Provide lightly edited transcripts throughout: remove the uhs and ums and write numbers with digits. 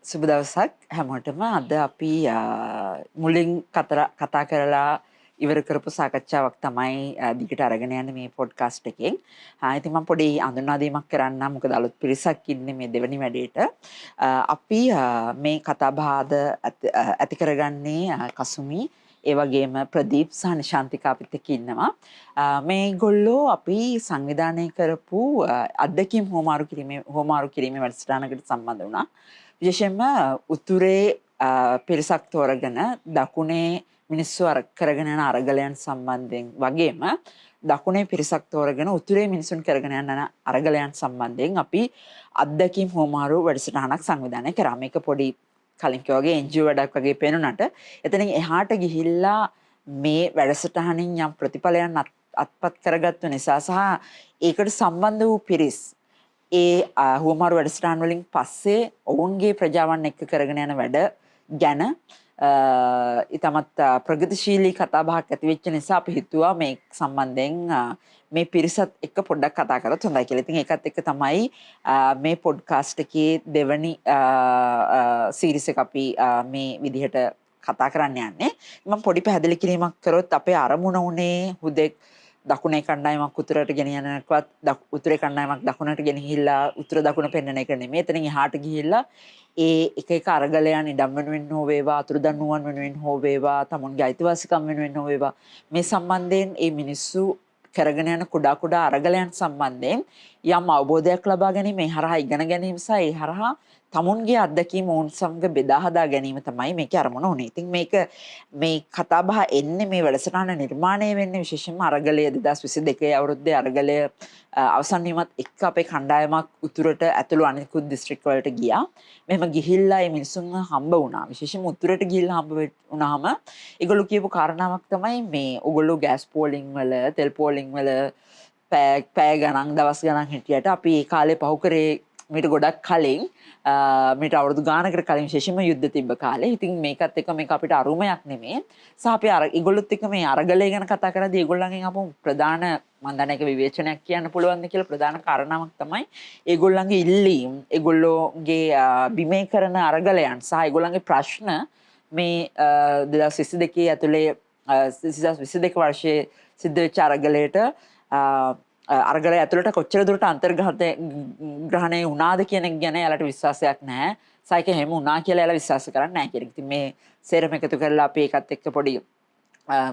සුබ දවසක් හැමෝටම. අද අපි මුලින් කතා කරලා ඉවර කරපු සාකච්ඡාවක් තමයි දිගට අරගෙන යන්නේ මේ පොඩ්කාස්ට් එකෙන්. ඉතින් මම පොඩි අඳුනා දීමක් කරන්නම්. මොකද අලුත් පිරිසක් ඉන්නේ මේ දෙවැනි වැඩේට. අපි මේ කතා බහ අද ඇති කරගන්නේ කසුමි, ඒ වගේම ප්‍රදීප් සහ නිශාන්තිකා අපිත් එක්ක ඉන්නවා. මේගොල්ලෝ අපි සංවිධානය කරපු අත්දැකීම් හෝමාරු කිරීමේ වැඩසටහනකට සම්බන්ධ වුණා. විශේෂයෙන්ම උතුරේ පිරිසක් තෝරගෙන දකුණේ මිනිස්සු කරගෙන යන අරගලයන් සම්බන්ධයෙන් වගේම දකුණේ පිරිසක් තෝරගෙන උතුරේ මිනිසුන් කරගෙන යන අරගලයන් සම්බන්ධයෙන් අපි අත්දැකීම් හෝමාරු වැඩසටහනක් සංවිධානය කරා. මේක පොඩි කලින් වගේ NGO වැඩක් වගේ පේනුනට එතනින් එහාට ගිහිල්ලා මේ වැඩසටහනින් යම් ප්‍රතිඵලයන් අත්පත් කරගත්තු නිසා සහ ඒකට සම්බන්ධ වූ පිරිස් ඒ හුවමාරු වැඩසටහන් වලින් පස්සේ ඔවුන්ගේ ප්‍රජාවන් එක්ක කරගෙන යන වැඩ ගැන ඉතමත් ප්‍රගතිශීලී කතාබහක් ඇති වෙච්ච නිසා අපි හිතුවා මේ සම්බන්ධයෙන් මේ පිරිසත් එක්ක පොඩ්ඩක් කතා කරත් හොඳයි කියලා. ඉතින් ඒකත් එක්ක තමයි මේ පොඩ්කාස්ට් එකේ දෙවැනි සීරීස් එක අපි මේ විදිහට කතා කරන්න යන්නේ. මම පොඩි පැහැදිලි කිරීමක් කරොත් අපේ අරමුණ උනේ හුදෙක් දකුණේ කණ්ඩායමක් උතුරට ගෙනියනකවත් උතුරේ කණ්ඩායමක් දකුණට ගෙනහිල්ලා උතුර දකුණ පෙන්වන එක නෙමෙයි. එතනින් එහාට ගිහිල්ලා ඒ එක එක අරගලයන් ඉඩම් වෙනුවෙන් හෝ වේවා, අතුරුදන්නුවන් වෙනුවෙන් හෝ වේවා, තමුන්ගේ අයිතිවාසිකම් වෙනුවෙන් හෝ වේවා, මේ සම්බන්ධයෙන් මේ මිනිස්සු කරගෙන යන කුඩා අරගලයන් සම්බන්ධයෙන් යම් අවබෝධයක් ලබා ගැනීම, ඒ හරහා ඉගෙන ගැනීම සහ ඒ හරහා තමුන්ගේ අත්දැකීම් ඔවුන් සමග බෙදා හදා ගැනීම තමයි මේකේ අරමුණ උනේ. ඉතින් මේ කතාබහ එන්නේ මේ වැඩසටහන නිර්මාණය වෙන්නේ විශේෂයෙන්ම අරගලය 2022 අවුරුද්දේ අරගලය අවසන් වීමත් එක්ක අපේ කණ්ඩායමක් උතුරට ඇතුළු අනිකුත් දිස්ත්‍රික් වලට ගියා. මෙහෙම ගිහිල්ලා මේ මිනිසුන්ව හම්බ වුණා. විශේෂයෙන්ම උතුරට ගිහිල්ලා හම්බ වුණාම ඒගොල්ලෝ කියපු කාරණාවක් තමයි මේ ඕගොල්ලෝ ගෑස් පෝලිං වල, තෙල් පෝලිං වල පැය ගණන් දවස් ගණන් හිටියට අපි ඒ කාලේ පහු කරේ මීට ගොඩක් කලින් මීට අවුරුදු ගානකට කලින් විශේෂයෙන්ම යුද්ධ තිබ්බ කාලේ. ඉතින් මේකත් එක්ක මේක අපිට අරුමයක් නෙමෙයි. සහ අපි ඒගොල්ලොත් එක්ක මේ අරගලය ගැන කතා කරද්දී ඒගොල්ලන්ගෙන් අපු ප්‍රධාන මම දන්නේ ඒක විවේචනයක් කියන්න පුළුවන්ද කියලා ප්‍රධාන කාරණාවක් තමයි ඒගොල්ලන්ගේ ඉල්ලීම්, ඒගොල්ලෝගේ බිමේ කරන අරගලයන් සහ ඒගොල්ලන්ගේ ප්‍රශ්න මේ 2022 ඇතුලේ 2022 වර්ෂයේ සිද්ධ වෙච්ච අරගලයට අරගලය ඇතුළට කොච්චර දුරට අන්තර්ග්‍රහණය වුණාද කියන එක ගැන යාලට විශ්වාසයක් නැහැ. සයික හැම වුණා කියලා යාලා විශ්වාස කරන්නේ නැහැ කියන එක. ඉතින් මේ සේරම එකතු කරලා අපි ඒකත් එක්ක පොඩි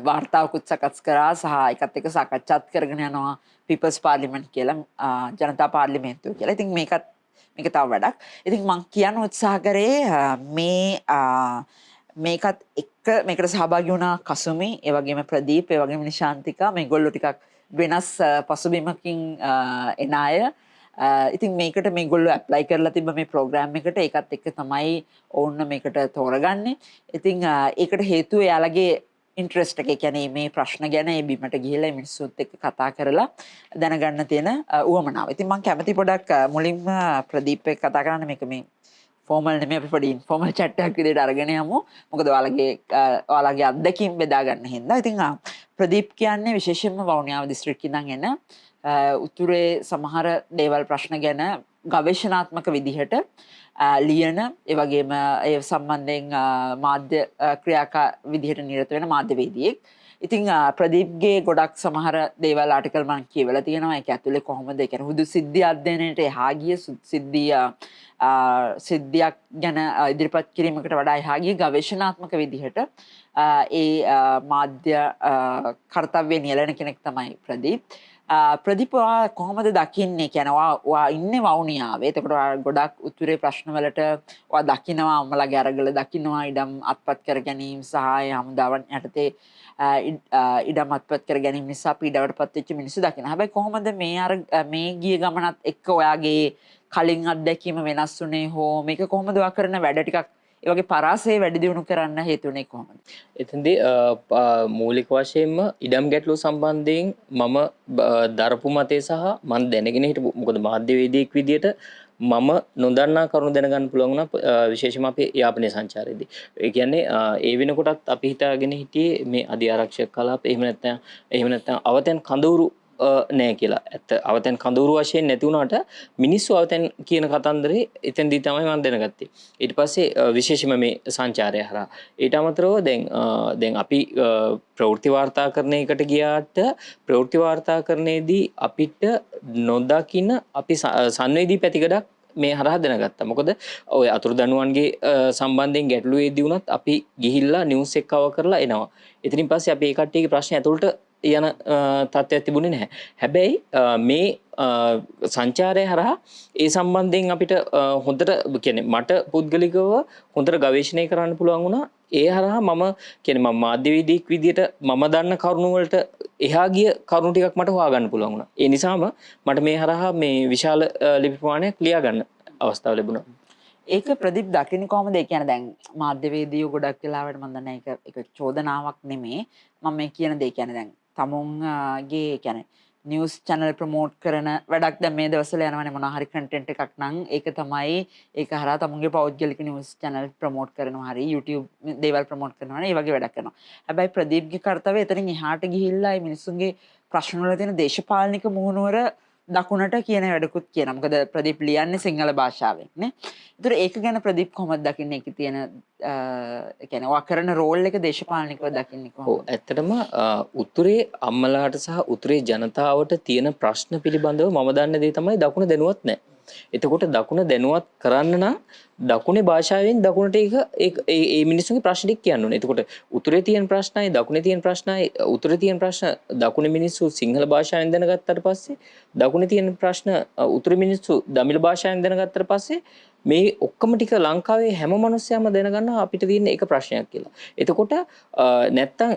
වාර්තාවකුත් සකස් කරා සහ ඒකත් එක්ක සාකච්ඡාත් කරගෙන යනවා පීපල්ස් පාර්ලිමේන්තු කියලා ජනතා පාර්ලිමේන්තුව කියලා. ඉතින් මේක තව වැඩක්. ඉතින් මම කියන්න උත්සාහ කරේ මේකත් එක්ක මේකට සහභාගී වුණා කසුමි, ඒ වගේම ප්‍රදීප්, ඒ වගේම නිශාන්තිකා. මේගොල්ලෝ ටිකක් වෙනස් පසුබිමකින් එන අය. ඉතින් මේකට මේගොල්ලෝ ඇප්ලයි කරලා තිබ්බ මේ ප්‍රෝග්‍රෑම් එකට. ඒකත් එක්ක තමයි ඔවුන් මේකට තෝරගන්නේ. ඉතින් ඒකට හේතුව එයාලගේ ඉන්ට්‍රෙස්ට් එක. ඒ කියන්නේ මේ ප්‍රශ්න ගැන ඒ බිමට ගිහිල්ලා මිනිස්සුත් එක්ක කතා කරලා දැනගන්න තියෙන උවමනාව. ඉතින් මම කැමති පොඩක් මුලින්ම ප්‍රදීප් එක්ක කතා කරන්න. මේක මේ ෆෝමල් නෙමෙයි, අපි පොඩි ඉන්ෆෝමල් chat එකක් විදිහට අරගෙන යමු. මොකද ඔයාලගේ අත්දැකීම් බෙදා ගන්න හින්දා. ඉතින් ප්‍රදීප් කියන්නේ විශේෂයෙන්ම වවුනියාව දිස්ත්‍රික්කේ ඉඳන් එන උතුරේ සමහර දේවල් ප්‍රශ්න ගැන ගවේෂණාත්මක විදිහට ලියන, ඒ වගේම ඒ සම්බන්ධයෙන් මාධ්‍ය ක්‍රියාකා විදිහට නිරත වෙන මාධ්‍යවේදියෙක්. ඉතින් ප්‍රදීප්ගේ ගොඩක් සමහර දේවල් ආටිකල් මම කියවලා තියෙනවා. ඒක ඇතුලේ කොහොමද ඒ කියන්නේ හුදු සිද්ධි අධ්‍යයනයට එහා ගිය සිද්ධියක් ගැන ඉදිරිපත් කිරීමකට වඩා එහා ගිය ගවේෂණාත්මක විදිහට ඒ මාධ්‍ය කර්තව්‍ය නියැලෙන කෙනෙක් තමයි ප්‍රදීප්. ප්‍රදීප් කොහොමද දකින්නේ? කියන්නේ ඔයා ඉන්නේ වවුනියාවේ. එතකොට ගොඩක් උතුරේ ප්‍රශ්නවලට ඔයා දකිනවා, අම්මලාගේ අරගල දකිනවා, ඉඩම් අත්පත් කර ගැනීම සහ හමුදාවන් යටතේ ඉඩම් අත්පත් කර ගැනීම නිසා පීඩාවටපත් වෙච්ච මිනිස්සු දකිනවා. හැබැයි කොහොමද මේ ගිය ගමනත් එක්ක ඔයාගේ කලින් අත්දැකීම වෙනස් වුනේ හෝ මේක කොහොමද ඔයා කරන වැඩ ටිකක් ඒ වගේ පරාසය වැඩි දියුණු කරන්න හේතු වෙන්නේ කොහොමද? එතෙන්දී මූලික වශයෙන්ම ඉඩම් ගැටලුව සම්බන්ධයෙන් මම දරපු මතය සහ මම දැනගෙන හිටපු මොකද මාධ්‍යවේදියෙක් විදියට මම නොදන්නා කරුණු දැනගන්න පුළුවන් වුණා විශේෂයෙන්ම අපේ යාපනයේ සංචාරයේදී. ඒ කියන්නේ ඒ වෙනකොටත් අපි හිතාගෙන හිටියේ මේ අධි ආරක්ෂක කලාප එහෙම නැත්නම් අවතෙන් කඳවුරු නෑ කියලා. ඇත්ත අවතැන් කඳවුරු වශයෙන් නැති වුණාට මිනිස්සු අවතැන් කියන කතන්දරේ එතෙන්දී තමයි මම දැනගත්තේ. ඊට පස්සේ විශේෂයෙන්ම මේ සංචාරය හරහා ඊට අමතරව දැන් අපි ප්‍රවෘත්ති වාර්තාකරණයකට ගියාට ප්‍රවෘත්ති වාර්තාකරණයේදී අපිට නොදකින අපි සංවේදී පැතිකඩක් මේ හරහා දැනගත්තා. මොකද ඔය අතුරුදනුවන්ගේ සම්බන්ධයෙන් ගැටලුවේදී වුණත් අපි ගිහිල්ලා නිවුස් එක කවර් කරලා එනවා. එතනින් පස්සේ අපි ඒ කට්ටියගේ ප්‍රශ්න ඇතුළට යන තත්ත්වයක් තිබුණේ නැහැ. හැබැයි මේ සංචාරය හරහා ඒ සම්බන්ධයෙන් අපිට හොඳට කියන්නේ මට පුද්ගලිකව හොඳට ගවේෂණය කරන්න පුළුවන් වුණා. ඒ හරහා මම කියන්නේ මම මාධ්‍යවේදියෙක් විදියට මම දන්න කරුණු වලට එහා ගිය කරුණු ටිකක් මට හොයාගන්න පුළුවන් වුණා. ඒ නිසාම මට මේ හරහා මේ විශාල ලිපි ප්‍රමාණයක් ලියා ගන්න අවස්ථාව ලැබුණා. ඒක ප්‍රදීප් දකින්නේ කොහොමද? ඒ කියන්නේ දැන් මාධ්‍යවේදියෝ ගොඩක් වෙලාවට මම දන්නේ ඒක චෝදනාවක් නෙමේ. මම මේ කියන දේ කියන්නේ දැන් තමුන්ගේ කියන්නේ නිවුස් channel ප්‍රොමෝට් කරන වැඩක් දැන් මේ දවස්වල යනවනේ මොනවා හරි content එකක් නම් ඒක තමයි ඒක හරහා තමුන්ගේ පෞද්ගලික නිවුස් channel ප්‍රොමෝට් කරනවා හරි YouTube දේවල් ප්‍රොමෝට් කරනවා නේ ඒ වගේ වැඩක් කරනවා. හැබැයි ප්‍රදීප්ගේ කාර්යය එතනින් එහාට ගිහිල්ලා මේ මිනිස්සුන්ගේ ප්‍රශ්න වල තියෙන දේශපාලනික මුහුණුවර දකුණට කියන වැඩකුත් කියනවා. මොකද ප්‍රදීප් ලියන්නේ සිංහල භාෂාවෙන් නේ. ඒතර ඒක ගැන ප්‍රදීප් කොහොමද දකින්නේ? ඒකේ තියෙන ඒ කියන්නේ ඔයා කරන රෝල් එක දේශපාලනිකව දකින්නේ කොහොමද? ඇත්තටම උතුරේ අම්මලාට සහ උතුරේ ජනතාවට තියෙන ප්‍රශ්න පිළිබඳව මම දන්න දේ තමයි දකුණ දැනුවත් නැහැ. එතකොට දකුණ දැනුවත් කරන්න නම් දකුණේ භාෂාවෙන් දකුණට ඒ මිනිස්සුන්ගේ ප්‍රශ්න ටික කියන්න ඕනේ. එතකොට උතුරේ තියෙන ප්‍රශ්නයි දකුණේ තියෙන ප්‍රශ්නයි උතුරේ තියෙන ප්‍රශ්න දකුණේ මිනිස්සු සිංහල භාෂාවෙන් දැනගත්තාට පස්සේ දකුණේ තියෙන ප්‍රශ්න උතුරේ මිනිස්සු දමිළ භාෂාවෙන් දැනගත්තාට පස්සේ මේ ඔක්කොම ටික ලංකාවේ හැම මිනිස්සයම දැනගන්නවා අපිට තියෙන එක ප්‍රශ්නයක් කියලා. එතකොට නැත්තම්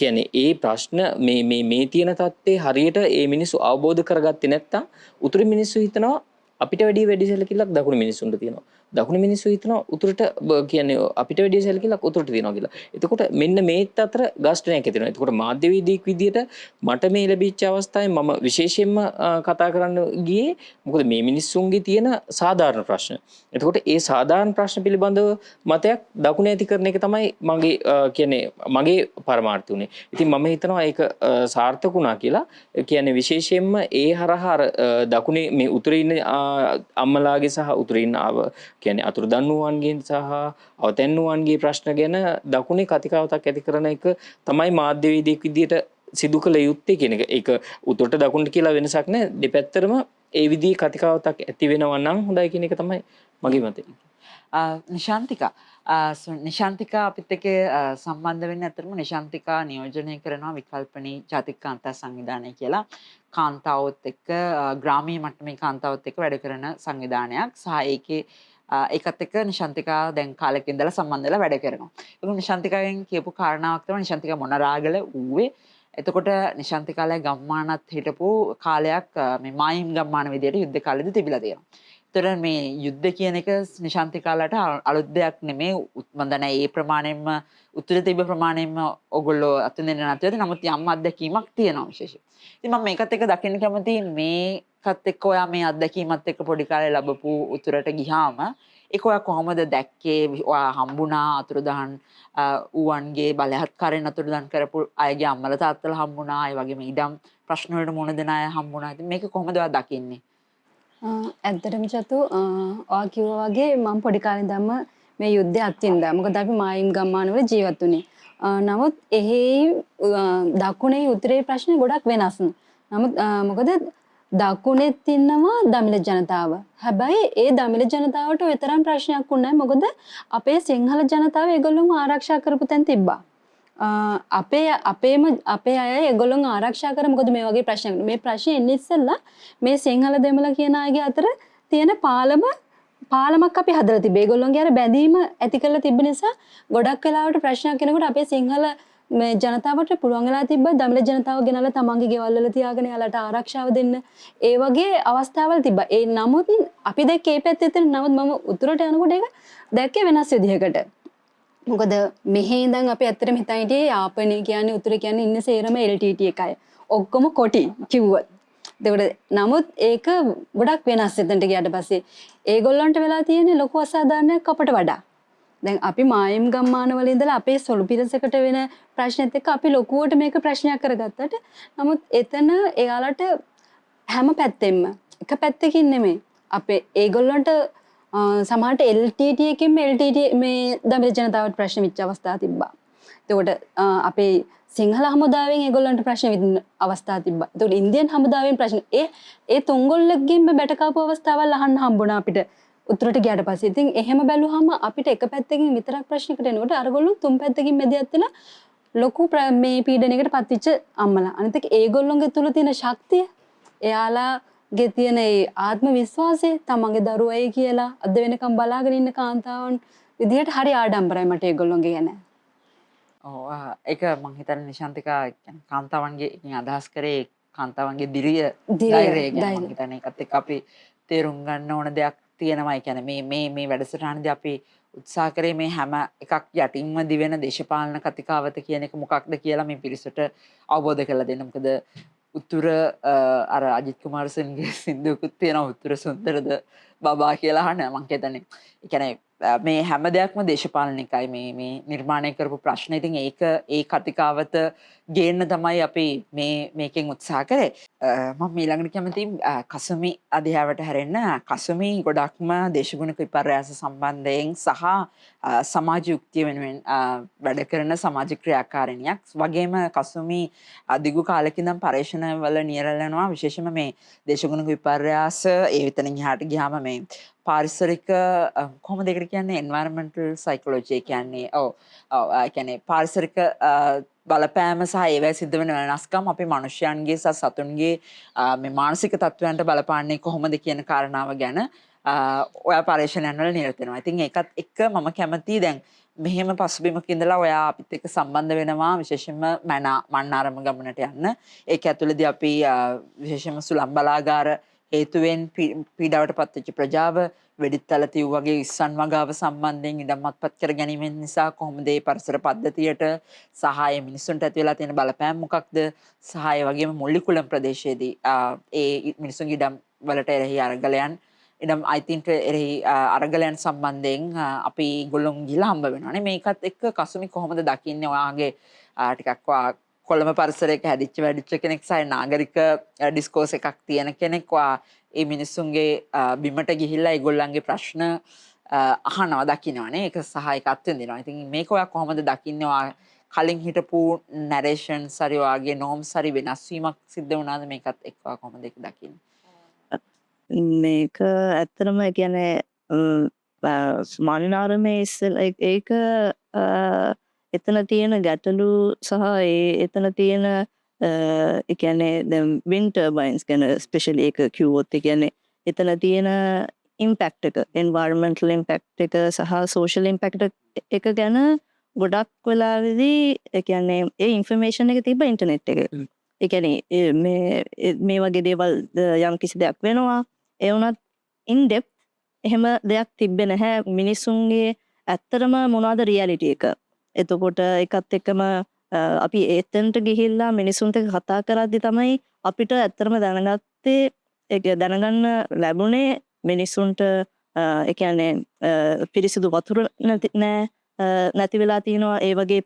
කියන්නේ ඒ ප්‍රශ්න මේ තියෙන தත්ත්වේ හරියට ඒ මිනිස්සු අවබෝධ කරගත්තේ නැත්තම් උතුරේ මිනිස්සු හිතනවා අපිට වැඩි සැලකිල්ලක් දකුණු මිනිස්සුන්ට තියෙනවා. දකුණු මිනිස්සු හිතනවා උතුරට කියන්නේ අපිට වැඩි සැලකිල්ලක් උතුරට තියෙනවා කියලා. එතකොට මෙන්න මේත් අතර ගාස්ටනයක් ඇති වෙනවා. එතකොට මාධ්‍යවේදියෙක් විදියට මට මේ ලැබිච්ච අවස්ථාවේ මම විශේෂයෙන්ම කතා කරන්න ගියේ මොකද මේ මිනිස්සුන්ගේ තියෙන සාධාරණ ප්‍රශ්න. එතකොට ඒ සාධාරණ ප්‍රශ්න පිළිබඳව මතයක් දකුණ ඇති කරන එක තමයි මගේ කියන්නේ මගේ පරමාර්ථය උනේ. ඉතින් මම හිතනවා ඒක සාර්ථක වුණා කියලා. කියන්නේ විශේෂයෙන්ම ඒ හරහා දකුණේ මේ උතුරේ ඉන්න අම්මලාගේ සහ උතුරේ ඉන්න කියන්නේ අතුරුදන්නුවන්ගෙන් සහ අවතැන්නුවන්ගේ ප්‍රශ්න ගැන දකුණේ කතිකාවතක් ඇති කරන එක තමයි මාධ්‍යවේදියෙක් විදියට සිදු කළ යුත්තේ කියන එක. ඒක උතුරට දකුණට කියලා වෙනසක් නැහැ. දෙපැත්තටම ඒ විදිහේ කතිකාවතක් ඇති වෙනවා නම් හොඳයි කියන එක තමයි මගේ මතය. නිශාන්තිකා අපිත් එක්ක සම්බන්ධ වෙන්න ඇත්තටම නිශාන්තිකා නියෝජනය කරනවා විකල්පනී ජාතික කාන්තා සංවිධානය කියලා. කාන්තාවොත් එක්ක ග්‍රාමීය මට්ටමේ කාන්තාවොත් එක්ක වැඩ කරන සංවිධානයක්. සහ ඒකත් එක්ක නිශාන්තිකා දැන් කාලෙක ඉඳලා සම්බන්ධ වෙලා වැඩ කරනවා. ඒක නිශාන්තිකාගෙන් කියපු කාරණාවක් තමයි නිශාන්තිකා මොනරාගල ඌවේ. එතකොට නිශාන්තිකාලේ ගම්මානත් හිටපු කාලයක් මේ මායිම් ගම්මාන විදියට යුද්ධ කාලෙදි තිබිලා තියෙනවා. ඒතර මේ යුද්ධ කියන එක නිශාන්තිකාලට අලුත් දෙයක් නෙමෙයි. මම දන්නේ ඒ ප්‍රමාණයෙන්ම උත්තර තිබ්බ ප්‍රමාණයෙන්ම ඔයගොල්ලෝ අතුන් දෙන්න නැතුවද නමුත් යම් අත්දැකීමක් තියෙනවා විශේෂයෙන්. ඉතින් මම මේකත් එක්ක දකින්න කැමතියි මේකත් එක්ක ඔයා මේ අත්දැකීමත් එක්ක පොඩි කාලේ ලැබපු උතුරට ගියාම ඒක ඔයා කොහොමද දැක්කේ? ඔයා හම්බුණා අතුරුදහන් ඌවන්ගේ බලහත්කාරයෙන් අතුරුදහන් කරපු අයගේ අම්මලා තාත්තලා හම්බුණා. ඒ වගේම ඉඩම් ප්‍රශ්න වලට මුහුණ දෙන අය හම්බුණා. ඉතින් මේක කොහොමද ඔයා දකින්නේ? ඇත්තටම චතු ඔයා කිව්වා වගේ මම පොඩි කාලේ ඉඳන්ම මේ යුද්ධය අත්විඳා. මොකද අපි මායිම් ගම්මානවල ජීවත් වුණේ. නමුත් එහි දකුණේ උතුරේ ප්‍රශ්න ගොඩක් වෙනස්. නමුත් මොකද දකුණෙත් ඉන්නවා දමිළ ජනතාව. හැබැයි ඒ දමිළ ජනතාවට ඔය තරම් ප්‍රශ්නයක් වුණේ නැහැ. මොකද අපේ සිංහල ජනතාව ඒගොල්ලෝම ආරක්ෂා කරපු තැන් තිබ්බා. අපේ අය ඒගොල්ලොන් ආරක්ෂා කර මොකද මේ වගේ ප්‍රශ්නයක් මේ ප්‍රශ්නේ එන්නේ ඉස්සෙල්ලා මේ සිංහල දෙමළ කියන අයගේ අතර තියෙන පාලමක් අපි හදලා තිබේ. ඒගොල්ලොන්ගේ අර බැඳීම ඇති කරලා තිබ්බ නිසා ගොඩක් වෙලාවට ප්‍රශ්නයක් කෙනෙකුට අපේ සිංහල මේ ජනතාවට පුළුවන් වෙලා තිබ්බා දමිළ ජනතාව ගෙනල්ලා තමන්ගේ ගෙවල් වල තියාගෙන යාලට ආරක්ෂාව දෙන්න. ඒ වගේ අවස්ථාවල් තිබ්බා. ඒ නමුත් අපි දැක්කේ මේ පැත්තේ තියෙන නමුත් මම උතුරට යනකොට ඒක දැක්කේ වෙනස් විදිහකට. මොකද මෙහි ඉඳන් අපි ඇත්තටම හිතන් හිටියේ යාපනය කියන්නේ උතුර කියන්නේ ඉන්නේ සේරම LTT එකයි. ඔක්කොම කොටි කිව්වොත්. ඒකට නමුත් ඒක ගොඩක් වෙනස් එතනට ගියාට පස්සේ ඒගොල්ලන්ට වෙලා තියෙන්නේ ලොකු අසාධාරණයක් අපට වඩා. දැන් අපි මායිම් ගම්මානවල ඉඳලා අපේ සොළු පිරසකට වෙන ප්‍රශ්නෙත් එක්ක අපි ලොකුවට මේක ප්‍රශ්නයක් කරගත්තට නමුත් එතන එයාලට හැම පැත්තෙම එක පැත්තකින් නෙමෙයි අපේ ඒගොල්ලන්ට සමහරට LTT එකකින් LTT මේ දමිළ ජනතාවට ප්‍රශ්න විච්ච අවස්ථා තිබ්බා. එතකොට අපේ සිංහල හමුදාවෙන් ඒගොල්ලන්ට ප්‍රශ්න විඳින අවස්ථා තිබ්බා. එතකොට ඉන්දියන් හමුදාවෙන් ප්‍රශ්න ඒ තුන්ගොල්ලකින්ම බැටකාපු අවස්ථාවල් අහන්න හම්බුණා අපිට. උතුරට ගියාට පස්සේ ඉතින් එහෙම බැලුවාම අපිට එක පැත්තකින් විතරක් ප්‍රශ්නයකට එනකොට අරගොල්ලෝ තුන් පැත්තකින් මැදිහත් වෙලා ලොකු මේ පීඩනයකට පත්වෙච්ච අම්මලා. අනිත් එක ඒගොල්ලොන්ගේ තුල තියෙන ශක්තිය එයාලාගේ තියෙන ඒ ආත්ම විශ්වාසය තමන්ගේ දරුවයි කියලා අද වෙනකම් බලාගෙන ඉන්න කාන්තාවන් විදිහට හරි ආඩම්බරයි මට ඒගොල්ලොන්ගේ ගැන. ඔව් ඒක මං හිතන්නේ නිශාන්තිකා කියන්නේ කාන්තාවන්ගේ අදහස් කරේ කාන්තාවන්ගේ ධෛර්යය ගැන මං හිතන්නේ ඒකත් එක්ක අපි තේරුම් ගන්න ඕන දෙයක් තියෙනවා. ඒ කියන්නේ මේ වැඩසටහනදී අපි උත්සාහ කරේ මේ හැම එකක් යටින්ම දිවෙන දේශපාලන කතිකාවත කියන එක මොකක්ද කියලා මේ පිරිසට අවබෝධ කරලා දෙන්න. මොකද උතුර අර අජිත් කුමාරසේනගේ සින්දුවකුත් තියෙනවා උතුර සුන්දරද බබා කියලා අහන මං හිතන්නේ. ඒ කියන්නේ මේ හැම දෙයක්ම දේශපාලනිකයි මේ නිර්මාණය කරපු ප්‍රශ්න. ඉතින් ඒක ඒ කතිකාවත ගේන්න තමයි අපි මේකෙන් උත්සාහ කරේ. මම ඊළඟට කැමති කසුමි අධ්‍යාවට හැරෙන්න. කසුමි ගොඩක්ම දේශගුණික විපර්යාස සම්බන්ධයෙන් සහ සමාජ යුක්තිය වෙනුවෙන් වැඩ කරන සමාජ ක්‍රියාකාරිනියක්. වගේම කසුමි දිගු කාලෙක ඉඳන් පරීක්ෂණවල නියැලෙනවා විශේෂයෙන්ම මේ දේශගුණික විපර්යාස ඒ විතරින් එහාට ගියාම මේ පාරිසරික කොහොමද ඒකට කියන්නේ එන්වයරන්මන්ටල් සයිකොලොජි කියන්නේ කියන්නේ පාරිසරික බලපෑම සහ ඒවැයි සිද්ධ වෙන වෙනස්කම් අපේ මිනිස්යන්ගේ සහ සතුන්ගේ මේ මානසික තත්ත්වයන්ට බලපාන්නේ කොහොමද කියන කාරණාව ගැන ඔයා පරීක්ෂණයන් වල නිරත වෙනවා. ඉතින් ඒකත් එක්ක මම කැමතියි දැන් මෙහෙම පසුබිමක ඉඳලා ඔයා අපිත් එක්ක සම්බන්ධ වෙනවා විශේෂයෙන්ම මන්නාරම ගමනට යන්න. ඒක ඇතුළේදී අපි විශේෂයෙන්ම සුළං බලාගාර හේතුවෙන් පීඩාවට පත්වෙච්ච ප්‍රජාව වෙඩිත්තල තිව් වගේ ඉස්සන් වගාව සම්බන්ධයෙන් ඉඩම් අත්පත් කර ගැනීම නිසා කොහොමද මේ පරිසර පද්ධතියට සහාය මිනිසුන්ට ඇති වෙලා තියෙන බලපෑම මොකක්ද සහාය වගේම මුල්ලිකුලම් ප්‍රදේශයේදී ඒ මිනිසුන්ගේ ඉඩම් වලට එරෙහි අරගලයන් ඉඩම් අයිතීන්ට එරෙහි අරගලයන් සම්බන්ධයෙන් අපි ගොල්ලොන් ගිහලා හම්බ වෙනවානේ. මේකත් එක්ක කසුමි කොහොමද දකින්නේ ඔයාගේ ටිකක් කොළඹ පරිසරයක හැදිච්ච වැඩිච්ච කෙනෙක් සහ නාගරික ඩිස්කෝස් එකක් තියෙන කෙනෙක් ඒ මිනිස්සුන්ගේ බිමට ගිහිල්ලා ඒගොල්ලන්ගේ ප්‍රශ්න අහනවා දකින්නවානේ. ඒක සහ ඒක අත්විඳිනවා. ඉතින් මේක ඔයා කොහොමද දකින්නේ? ඔයා කලින් හිටපු නැරේෂන්ස් හරි ඔයාගේ නෝම්ස් හරි වෙනස් වීමක් සිද්ධ වුණාද මේකත් එක්ක කොහොමද ඒක දකින්නේ? මේක ඇත්තටම කියන්නේ මන්නාරමේ ඉස්සෙල්ලා ඒක එතන තියෙන ගැටලු සහ එතන තියෙන ඒ කියන්නේ දැන් wind turbines ගැන ස්පෙෂලි ඒක කිව්වොත් ඒ කියන්නේ එතන තියෙන ඉම්පැක්ට් එක environmental impact එක සහ social impact එක ගැන ගොඩක් වෙලාවෙදී ඒ කියන්නේ ඒ ඉන්ෆර්මේෂන් එක තිබ්බ ඉන්ටර්නෙට් එකේ. ඒ කියන්නේ මේ වගේ දේවල් යම් කිසි දෙයක් වෙනවා ඒ වුණත් in depth එහෙම දෙයක් තිබ්බේ නැහැ මිනිසුන්ගේ ඇත්තටම මොනවද රියැලිටි එක. එතකොට ඒකත් එක්කම අපි එතනට ගිහිල්ලා මිනිසුන්ට කතා කරද්දි තමයි අපිට ඇත්තටම දැනගත්තේ ඒක දැනගන්න ලැබුණේ මිනිසුන්ට ඒ කියන්නේ පිරිසිදු වතුර නැති වෙලා තියෙනවා ඒ වගේ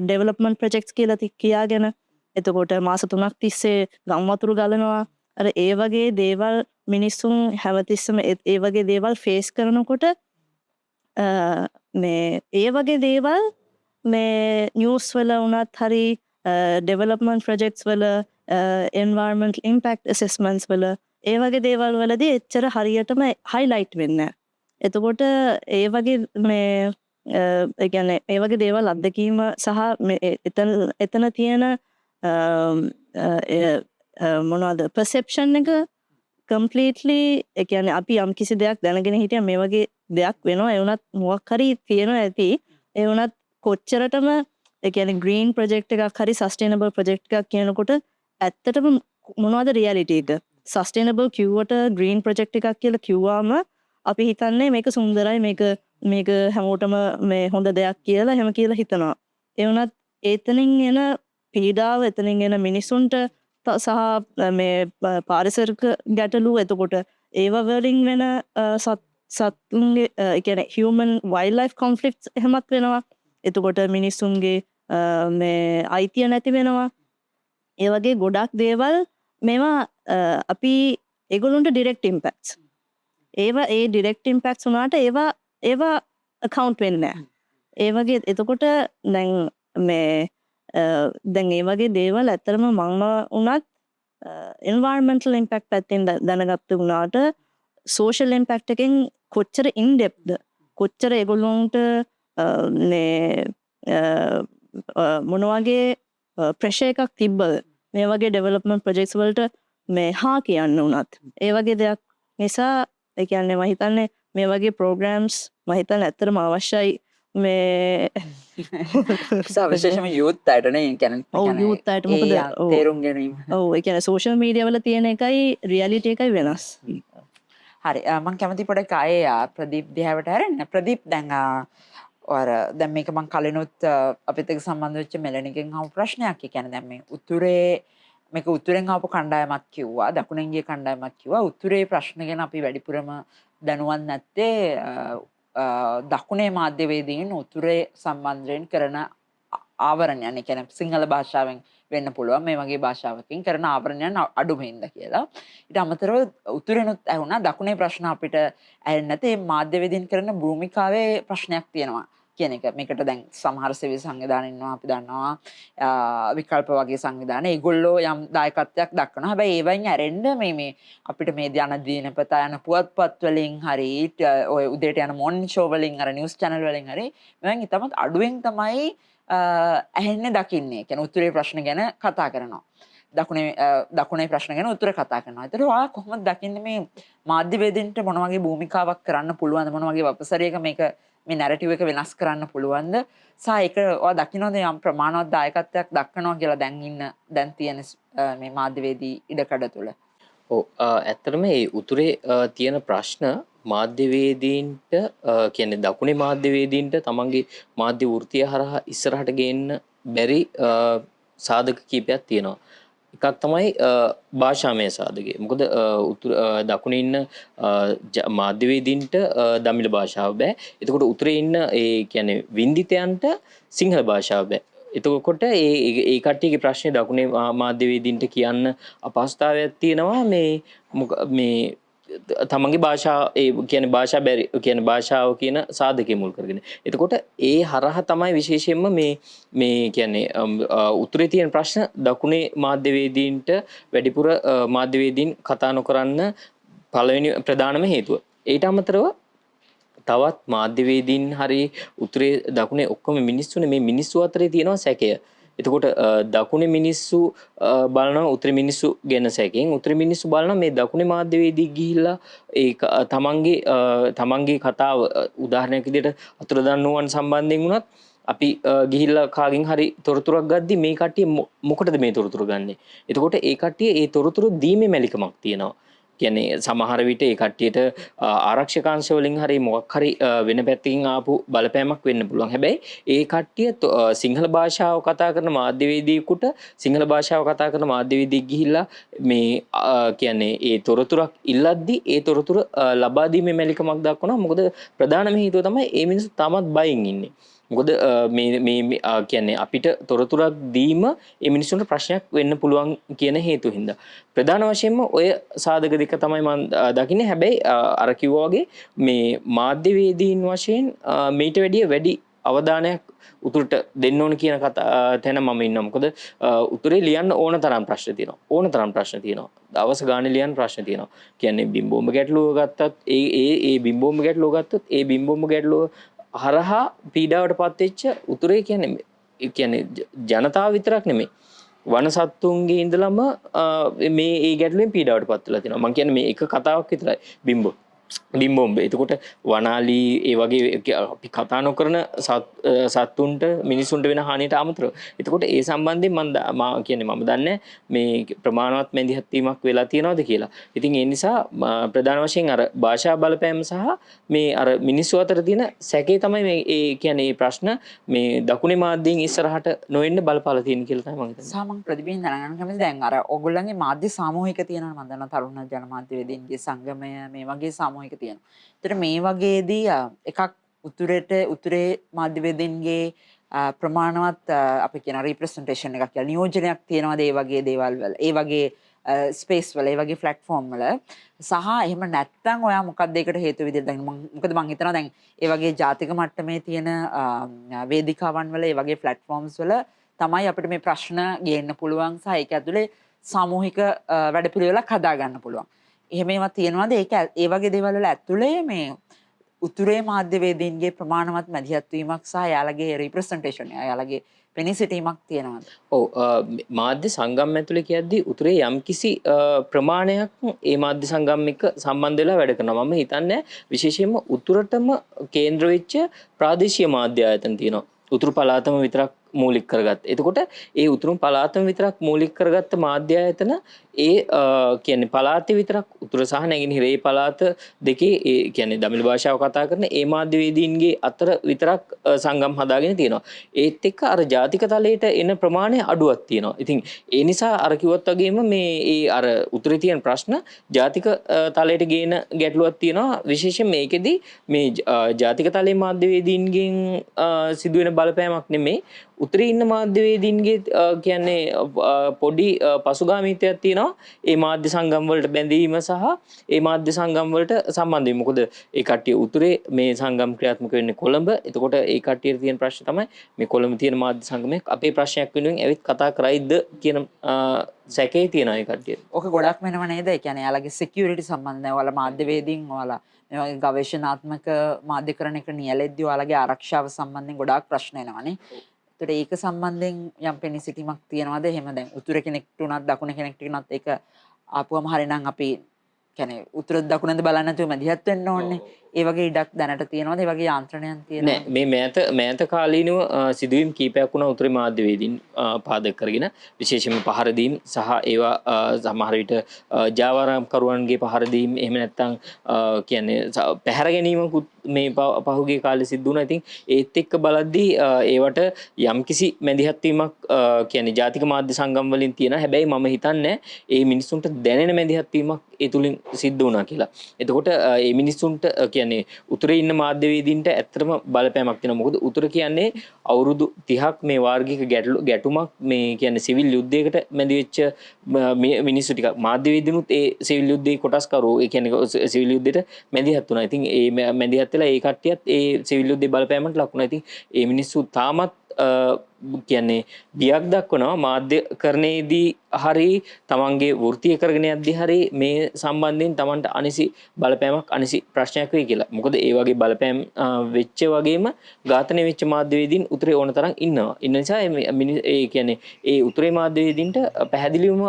ඩෙවලොප්මන්ට් ප්‍රොජෙක්ට්ස් කියලා කියාගෙන එතකොට මාස 3ක් තිස්සේ ගම් වතුර ගලනවා අර ඒ වගේ දේවල් මිනිසුන් හැමතිස්සම ඒ වගේ දේවල් ෆේස් කරනකොට මේ ඒ වගේ දේවල් මේ නිවුස් වල වුණත් හරි ඩෙවලොප්මන්ට් ප්‍රොජෙක්ට්ස් වල එන්වයරන්මන්ටල් ඉම්පැක්ට් ඇසෙස්මන්ට්ස් වල ඒ වගේ දේවල් වලදී එච්චර හරියටම හයිලයිට් වෙන්නේ නැහැ. එතකොට ඒ වගේ මේ ඒ කියන්නේ ඒ වගේ දේවල් අත්දැකීම සහ එතන තියෙන මොනවද perception එක completely ඒ කියන්නේ අපි යම් කිසි දෙයක් දැනගෙන හිටියා මේ වගේ දෙයක් වෙනවා ඒ වුණත් මොකක් හරි තියෙනවා ඇති ඒ වුණත් කොච්චරටම ඒ කියන්නේ green project එකක් හරි sustainable project එකක් කියනකොට ඇත්තටම මොනවද reality එක sustainable කිව්වට green project එකක් කියලා කිව්වම අපි හිතන්නේ මේක සුන්දරයි මේක හැමෝටම මේ හොඳ දෙයක් කියලා එහෙම කියලා හිතනවා. ඒ වුණත් එතනින් එන පීඩාව එතනින් එන මිනිසුන්ට සහ මේ පාරිසරික ගැටලු එතකොට ඒව වලින් වෙන සත්තුන්ගේ එකන human wildlife conflicts එහෙමත් වෙනවා. එතකොට මිනිස්සුන්ගේ මේ අයිතිය නැති වෙනවා. ඒ වගේ ගොඩක් දේවල් මේවා අපි ඒගොල්ලොන්ට ඩිරෙක්ට් ඉම්පැක්ට්ස්. ඒවා ඒ ඩිරෙක්ට් ඉම්පැක්ට්ස් වුණාට ඒවා account වෙන්නේ නැහැ. ඒ වගේ එතකොට දැන් මේ දැන් ඒ වගේ දේවල් ඇත්තටම මම උනත් environmental impact පැත්තෙන් දැනගත්ත වුණාට social impact එකෙන් කොච්චර in depth කොච්චර ඒගොල්ලොන්ට මොන වගේ ප්‍රෙෂර් එකක් තිබ්බද මේ වගේ ඩෙවලොප්මන්ට් ප්‍රොජෙක්ට්ස් වලට මේ හා කියන්න උනත් ඒ වගේ දෙයක් නිසා ඒ කියන්නේ මම හිතන්නේ මේ වගේ ප්‍රෝග්‍රෑම්ස් මම හිතන්නේ ඇත්තටම අවශ්‍යයි මේ විශේෂම යූත් අයටනේ කියන්නේ ඔව් යූත් අයට මොකද තේරුම් ගැනීම. ඔව් ඒ කියන්නේ සෝෂල් මීඩියා වල තියෙන එකයි රියැලිටි එකයි වෙනස්. හරි මම කැමති පොඩක් ආයේ ප්‍රදීප් දිහාවට හැරෙන්න. ප්‍රදීප් දැන් දැන් මේක මම කලිනුත් අපිත් එක්ක සම්බන්ධ වෙච්ච මෙලනිකෙන් අහපු ප්‍රශ්නයක්. ඒ කියන්නේ දැන් මේ උතුරේ මේක උතුරෙන් ආපු කණ්ඩායමක් කිව්වා, දකුණෙන් ගිය කණ්ඩායමක් කිව්වා. උතුරේ ප්‍රශ්න ගැන අපි වැඩිපුරම දැනුවත් නැත්තේ දකුණේ මාධ්‍යවේදීන් උතුරේ සම්බන්ධයෙන් කරන ආවරණයන්. ඒ කියන්නේ සිංහල භාෂාවෙන් වෙන්න පුළුවන් මේ වගේ භාෂාවකින් කරන ආවරණයන් අඩුම හින්දා කියලා. ඊට අමතරව උතුරෙනුත් ඇහුණා දකුණේ ප්‍රශ්න අපිට ඇහෙන්නේ නැතේ මාධ්‍යවේදීන් කරන භූමිකාවේ ප්‍රශ්නයක් තියෙනවා කියන එක. මේකට දැන් සමහර සිවිල් සංවිධාන ඉන්නවා අපි දන්නවා විකල්ප වගේ සංවිධාන. ඒගොල්ලෝ යම් දායකත්වයක් දක්වනවා. හැබැයි ඒවයින් ඇරෙන්න මේ අපිට මේ යන දිනපත යන පුවත්පත් වලින් හරි ඔය උදේට යන මොර්නින් ෂෝ වලින් අර නිවුස් channel වලින් හරි මෙවන් ඉතමත් අඩුවෙන් තමයි ඇහෙන්නේ දකින්නේ. කියන්නේ උතුරේ ප්‍රශ්න ගැන කතා කරනවා. දකුණේ ප්‍රශ්න ගැන උතුරේ කතා කරනවා. ඒතර ඔයා කොහොමද දකින්නේ මේ මාධ්‍යවේදීන්ට මොන වගේ භූමිකාවක් කරන්න පුළුවන්ද? මොන වගේ වපසරියක මේක මේ නැරටිව් එක වෙනස් කරන්න පුළුවන්ද? සහ ඒක ඔයා දකින්නද යම් ප්‍රමාණවත් දායකත්වයක් දක්වනවා කියලා දැන් තියෙන මේ මාධ්‍යවේදී ඉඩකඩ තුල? ඔව් ඇත්තටම මේ උතුරේ තියෙන ප්‍රශ්න මාධ්‍යවේදීන්ට කියන්නේ දකුණේ මාධ්‍යවේදීන්ට තමන්ගේ මාධ්‍ය වෘත්තිය හරහා ඉස්සරහට ගේන්න බැරි සාධක කීපයක් තියෙනවා. එකක් තමයි භාෂාමය සාධකය. මොකද දකුණේ ඉන්න මාධ්‍යවේදීන්ට දමිළ භාෂාව බෑ. එතකොට උතුරේ ඉන්න ඒ කියන්නේ වින්දිතයන්ට සිංහල භාෂාව බෑ. එතකොට ඒ කට්ටියගේ ප්‍රශ්නේ දකුණේ මාධ්‍යවේදීන්ට කියන්න අපහසුතාවයක් තියෙනවා මේ තමන්ගේ භාෂාව ඒ කියන්නේ භාෂා බැරි කියන්නේ භාෂාව කියන සාධකය මුල් කරගෙන. එතකොට ඒ හරහා තමයි විශේෂයෙන්ම මේ කියන්නේ උතුරේ තියෙන ප්‍රශ්න දකුණේ මාධ්‍යවේදීන්ට වැඩිපුර මාධ්‍යවේදීන් කතා නොකරන්න පළවෙනි ප්‍රධානම හේතුව. ඊට අමතරව තවත් මාධ්‍යවේදීන් හරි උතුරේ දකුණේ ඔක්කොම මිනිස්සුනේ මේ මිනිස්සු අතරේ තියෙනවා සැකය. එතකොට දකුණේ මිනිස්සු බලනවා උතුරේ මිනිස්සු ගැන සැකයෙන් උතුරේ මිනිස්සු බලනවා මේ දකුණේ මාධ්‍යවේදී ගිහිල්ලා ඒ තමන්ගේ කතාව උදාහරණයක් විදිහට අතුරුදන්නුවන් සම්බන්ධයෙන් වුණත් අපි ගිහිල්ලා කාගෙන් හරි තොරතුරක් ගද්දි මේ කට්ටිය මොකටද මේ තොරතුරු ගන්නෙ? එතකොට ඒ කට්ටිය ඒ තොරතුරු දීමේ මැලිකමක් තියෙනවා. කියන්නේ සමහර විට ඒ කට්ටියට ආරක්ෂකාංශ වලින් හරි මොකක් හරි වෙන පැත්තකින් ආපු බලපෑමක් වෙන්න පුළුවන්. හැබැයි ඒ කට්ටිය සිංහල භාෂාව කතා කරන මාධ්‍යවේදියෙකුට සිංහල භාෂාව කතා කරන මාධ්‍යවේදියෙක් ගිහිල්ලා මේ කියන්නේ ඒ තොරතුරක් ඉල්ලද්දි ඒ තොරතුරු ලබා දීමේ මැලිකමක් දක්වනවා. මොකද ප්‍රධානම හේතුව තමයි මේ මිනිස්සු තාමත් බයින් ඉන්නේ. මොකද මේ කියන්නේ අපිට තොරතුරක් දීම ඒ මිනිස්සුන්ට ප්‍රශ්නයක් වෙන්න පුළුවන් කියන හේතුව හින්දා ප්‍රධාන වශයෙන්ම ඔය සාධක දෙක තමයි මම දකින්නේ. හැබැයි අර කිව්වා වගේ මේ මාධ්‍යවේදීන් වශයෙන් මීට වැඩි අවධානයක් උතුරට දෙන්න ඕන කියන තැන මම ඉන්නවා. මොකද උතුරේ ලියන්න ඕන තරම් ප්‍රශ්න තියෙනවා. දවස් ගානේ ලියන්න ප්‍රශ්න තියෙනවා. කියන්නේ බිම්බෝම්බ ගැටලුව ගත්තත් ඒ බිම්බෝම්බ ගැටලුව ගත්තොත් ඒ බිම්බෝම්බ ගැටලුව හරහා පීඩාවට පත් වෙච්ච උතුරේ කියන්නේ ජනතාව විතරක් නෙමෙයි වන සත්තුන්ගේ ඉඳලම මේ ඒ ගැටලුවෙන් පීඩාවට පත් වෙලා තියෙනවා. මම කියන්නේ මේ එක කතාවක් විතරයි බිම්බෝම්බ. එතකොට වනාලී ඒ වගේ අපි කතා නොකරන සත්තුන්ට මිනිසුන්ට වෙන හානියට අමතරව. එතකොට ඒ සම්බන්ධයෙන් මම දන්නේ මේ ප්‍රමාණවත් මැදිහත් වීමක් වෙලා තියෙනවද කියලා. ඉතින් ඒ නිසා ප්‍රධාන වශයෙන් අර භාෂා බලපෑම සහ මේ අර මිනිස්සු අතර තියෙන සැකේ තමයි මේ ඒ කියන්නේ ප්‍රශ්න මේ දකුණේ මාධ්‍යයෙන් ඉස්සරහට නොවෙන්න බලපාලා තියෙන කියලා තමයි මම හිතන්නේ. සාමන් ප්‍රතිබින් දැනගන්න කැමතියි. දැන් අර ඔයගොල්ලන්ගේ මාධ්‍ය සාමූහික තියෙනවා මම දන්නවා තරුණ ජනමාධ්‍යවේදීන්ගේ සංගමය මේ වගේ සාමූහික තියෙනවා. ඒතර මේ වගේදී එකක් උතුරේ මාධ්‍යවේදීන්ගේ ප්‍රමාණවත් අපි කියන රිප්‍රසන්ටේෂන් එකක් කියලා නියෝජනයක් තියෙනවාද ඒ වගේ දේවල් වල ඒ වගේ ස්පේස් වල ඒ වගේ ප්ලැට්ෆෝම් වල සහ එහෙම නැත්නම් ඔයා මොකක්ද ඒකට හේතු විදිහට දැන් මොකද මං හිතනවා දැන් ඒ වගේ ජාතික මට්ටමේ තියෙන වේදිකාවන් වල ඒ වගේ ප්ලැට්ෆෝම්ස් වල තමයි අපිට මේ ප්‍රශ්න ගේන්න පුළුවන් සහ ඒක ඇතුලේ සාමූහික වැඩපිළිවෙලක් හදා ගන්න පුළුවන්. එහෙම ඒවා තියෙනවාද ඒක ඒ වගේ දේවල් වල ඇතුලේ මේ උතුරේ මාධ්‍යවේදීන්ගේ ප්‍රමාණවත් මැදිහත් වීමක් සහ එයාලගේ රිප්‍රසන්ටේෂන් එයාලගේ පෙනී සිටීමක් තියෙනවද? ඔව් මාධ්‍ය සංගම් ඇතුලේ කියද්දී උතුරේ යම්කිසි ප්‍රමාණයක් ඒ මාධ්‍ය සංගම් එක්ක සම්බන්ධ වෙලා වැඩ කරනවා. මම හිතන්නේ විශේෂයෙන්ම උතුරටම කේන්ද්‍ර වෙච්ච ප්‍රාදේශීය මාධ්‍ය ආයතන තියෙනවා. උතුරු පළාතම විතරක් මූලික කරගත්ත. එතකොට ඒ උතුරු පළාතම විතරක් මූලික කරගත්ත මාධ්‍ය ආයතන ඒ කියන්නේ පළාතේ විතරක් උතුර සහ නැගෙනහිර ඒ පළාත දෙකේ ඒ කියන්නේ දමිළ භාෂාව කතා කරන ඒ මාධ්‍යවේදීන්ගේ අතර විතරක් සංගම් හදාගෙන තියෙනවා. ඒත් එක්ක අර ජාතික තලයට එන ප්‍රමාණය අඩුවක් තියෙනවා. ඉතින් ඒ නිසා අර කිව්වත් වගේම මේ ඒ අර උතුරේ තියෙන ප්‍රශ්න ජාතික තලයට ගේන ගැටලුවක් තියෙනවා. විශේෂයෙන් මේකෙදි මේ ජාතික තලයේ මාධ්‍යවේදීන්ගෙන් සිදුවෙන බලපෑමක් නෙමෙයි උතුරේ ඉන්න මාධ්‍යවේදීන්ගේ කියන්නේ පොඩි පසුගාමීත්වයක් තියෙනවා ඒ මාධ්‍ය සංගම් වලට බැඳීම සහ ඒ මාධ්‍ය සංගම් වලට සම්බන්ධ වීම. මොකද ඒ කට්ටිය උතුරේ මේ සංගම් ක්‍රියාත්මක වෙන්නේ කොළඹ. එතකොට ඒ කට්ටියට තියෙන ප්‍රශ්න තමයි මේ කොළඹ තියෙන මාධ්‍ය සංගමයක් අපේ ප්‍රශ්නයක් වෙනුවෙන් ඇවිත් කතා කරයිද කියන සැකේ තියෙනවා ඒ කට්ටියට. ඕක ගොඩක් වෙනව නේද? ඒ කියන්නේ එයාලගේ සිකියුරිටි සම්බන්ධයෙන් ඔයාලා මාධ්‍යවේදීන් ඔයාලා මේ වගේ ගවේෂණාත්මක මාධ්‍යකරණයක නියැලෙද්දී ඔයාලගේ ආරක්ෂාව සම්බන්ධයෙන් ගොඩාක් ප්‍රශ්න එනවනේ. ඒතර ඒක සම්බන්ධයෙන් යම් පෙනී සිටීමක් තියනවාද? එහෙම දැන් උතුර කෙනෙක්ට උනත් දකුණ කෙනෙක්ට උනත් ඒක ආපුවම හරිනම් අපි කියන්නේ උතුර දකුණද බලන්න නැතුව මැදිහත් වෙන්න ඕනේ. ඒ වගේ ඉඩක් දැනට තියෙනවද? ඒ වගේ යාන්ත්‍රණයන් තියෙනවද? නෑ මේ මෑත කාලීනව සිදුවීම් කීපයක් වුණා උතුරේ මාධ්‍යවේදීන් පාදක කරගෙන විශේෂයෙන්ම පහර දීම් සහ ඒවා සමහර විට ජාවාරම්කරුවන්ගේ පහර දීම් එහෙම නැත්නම් කියන්නේ පැහැර ගැනීමකුත් මේ පහුගිය කාලේ සිද්ධ වුණා. ඉතින් ඒත් එක්ක බලද්දී ඒවට යම්කිසි මැදිහත් වීමක් කියන්නේ ජාතික මාධ්‍ය සංගම් වලින් තියෙනවා. හැබැයි මම හිතන්නේ ඒ මිනිස්සුන්ට දැනෙන මැදිහත් වීමක් ඒ තුලින් සිද්ධ වුණා කියලා. එතකොට මේ මිනිස්සුන්ට කියන්නේ උතුරේ ඉන්න මාධ්‍යවේදීන්ට ඇත්තටම බලපෑමක් තියෙනවා. මොකද උතුර කියන්නේ අවුරුදු 30ක් මේ වාර්ගික ගැටුමක් මේ කියන්නේ සිවිල් යුද්ධයකට මැදි වෙච්ච මිනිස්සු ටික මාධ්‍යවේදීනුත් ඒ සිවිල් යුද්ධයේ කොටස්කරු ඒ කියන්නේ සිවිල් යුද්ධයට මැදිහත් වුණා. ඉතින් ඒ මැදිහත් වෙලා ඒ කට්ටියත් ඒ සිවිල් යුද්ධයේ බලපෑමකට ලක් වුණා. ඉතින් ඒ මිනිස්සු තාමත් කියන්නේ බියක් දක්වනවා මාධ්‍යකරණයේදී හරි තමන්ගේ වෘත්තීය කරගෙන යද්දී හරි මේ සම්බන්ධයෙන් තමන්ට අනිසි බලපෑමක් අනිසි ප්‍රශ්නයක් වෙයි කියලා. මොකද ඒ වගේ බලපෑම් වෙච්ච වගේම ඝාතනය වෙච්ච මාධ්‍යවේදීන් උතුරේ ඕන තරම් ඉන්නවා. ඉන්න නිසා ඒ කියන්නේ ඒ උතුරේ මාධ්‍යවේදීන්ට පැහැදිලිවම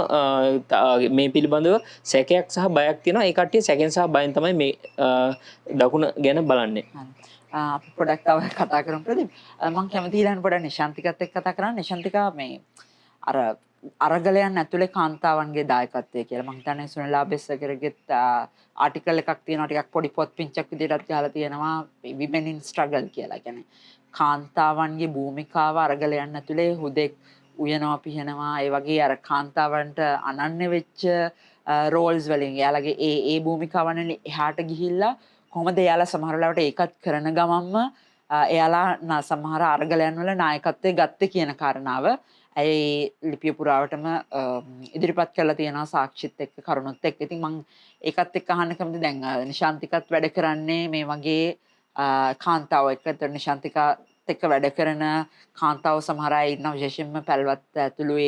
මේ පිළිබඳව සැකයක් සහ බයක් තියෙනවා. ඒ කට්ටිය සැකෙන් සහ බයෙන් තමයි මේ දකුණ ගැන බලන්නේ. අපි පොඩක් තව කතා කරමු ප්‍රදීප්. මම කැමති ඊළඟ පොඩක් නිශාන්තිකත් එක්ක කතා කරන්න. නිශාන්තිකා මේ අර අරගලයන් ඇතුලේ කාන්තාවන්ගේ දායකත්වය කියලා මම හිතන්නේ සුනිලා බෙස්සකරගෙත් ආටිකල් එකක් තියෙනවා ටිකක් පොඩි පොත් පිංචක් විදිහටත් ගහලා තියෙනවා women in struggle කියලා. කියන්නේ කාන්තාවන්ගේ භූමිකාව අරගලයන් ඇතුලේ හුදෙක් උයනවා පිහනවා ඒ වගේ අර කාන්තාවන්ට අනන්‍ය වෙච්ච රෝල්ස් වලින් එයාලගේ ඒ භූමිකාවන් එහාට ගිහිල්ලා කොහොමද එයාලා සමහර වෙලාවට ඒකත් කරන ගමන්ම එයාලා සමහර අරගලයන් වල නායකත්වයේ ගත්තේ කියන කාරණාව ඒ ලිපිය පුරාවටම ඉදිරිපත් කරලා තියෙනවා සාක්ෂිත් එක්ක කරුණොත් එක්ක. ඉතින් මම ඒකත් එක්ක අහන්න කැමති දැන් නිශාන්තිකත් වැඩ කරන්නේ මේ වගේ කාන්තාව එක්ක. ඒතර නිශාන්තිකත් එක්ක වැඩ කරන කාන්තාව සමහර අය ඉන්නවා විශේෂයෙන්ම පැල්වත් ඇතුළු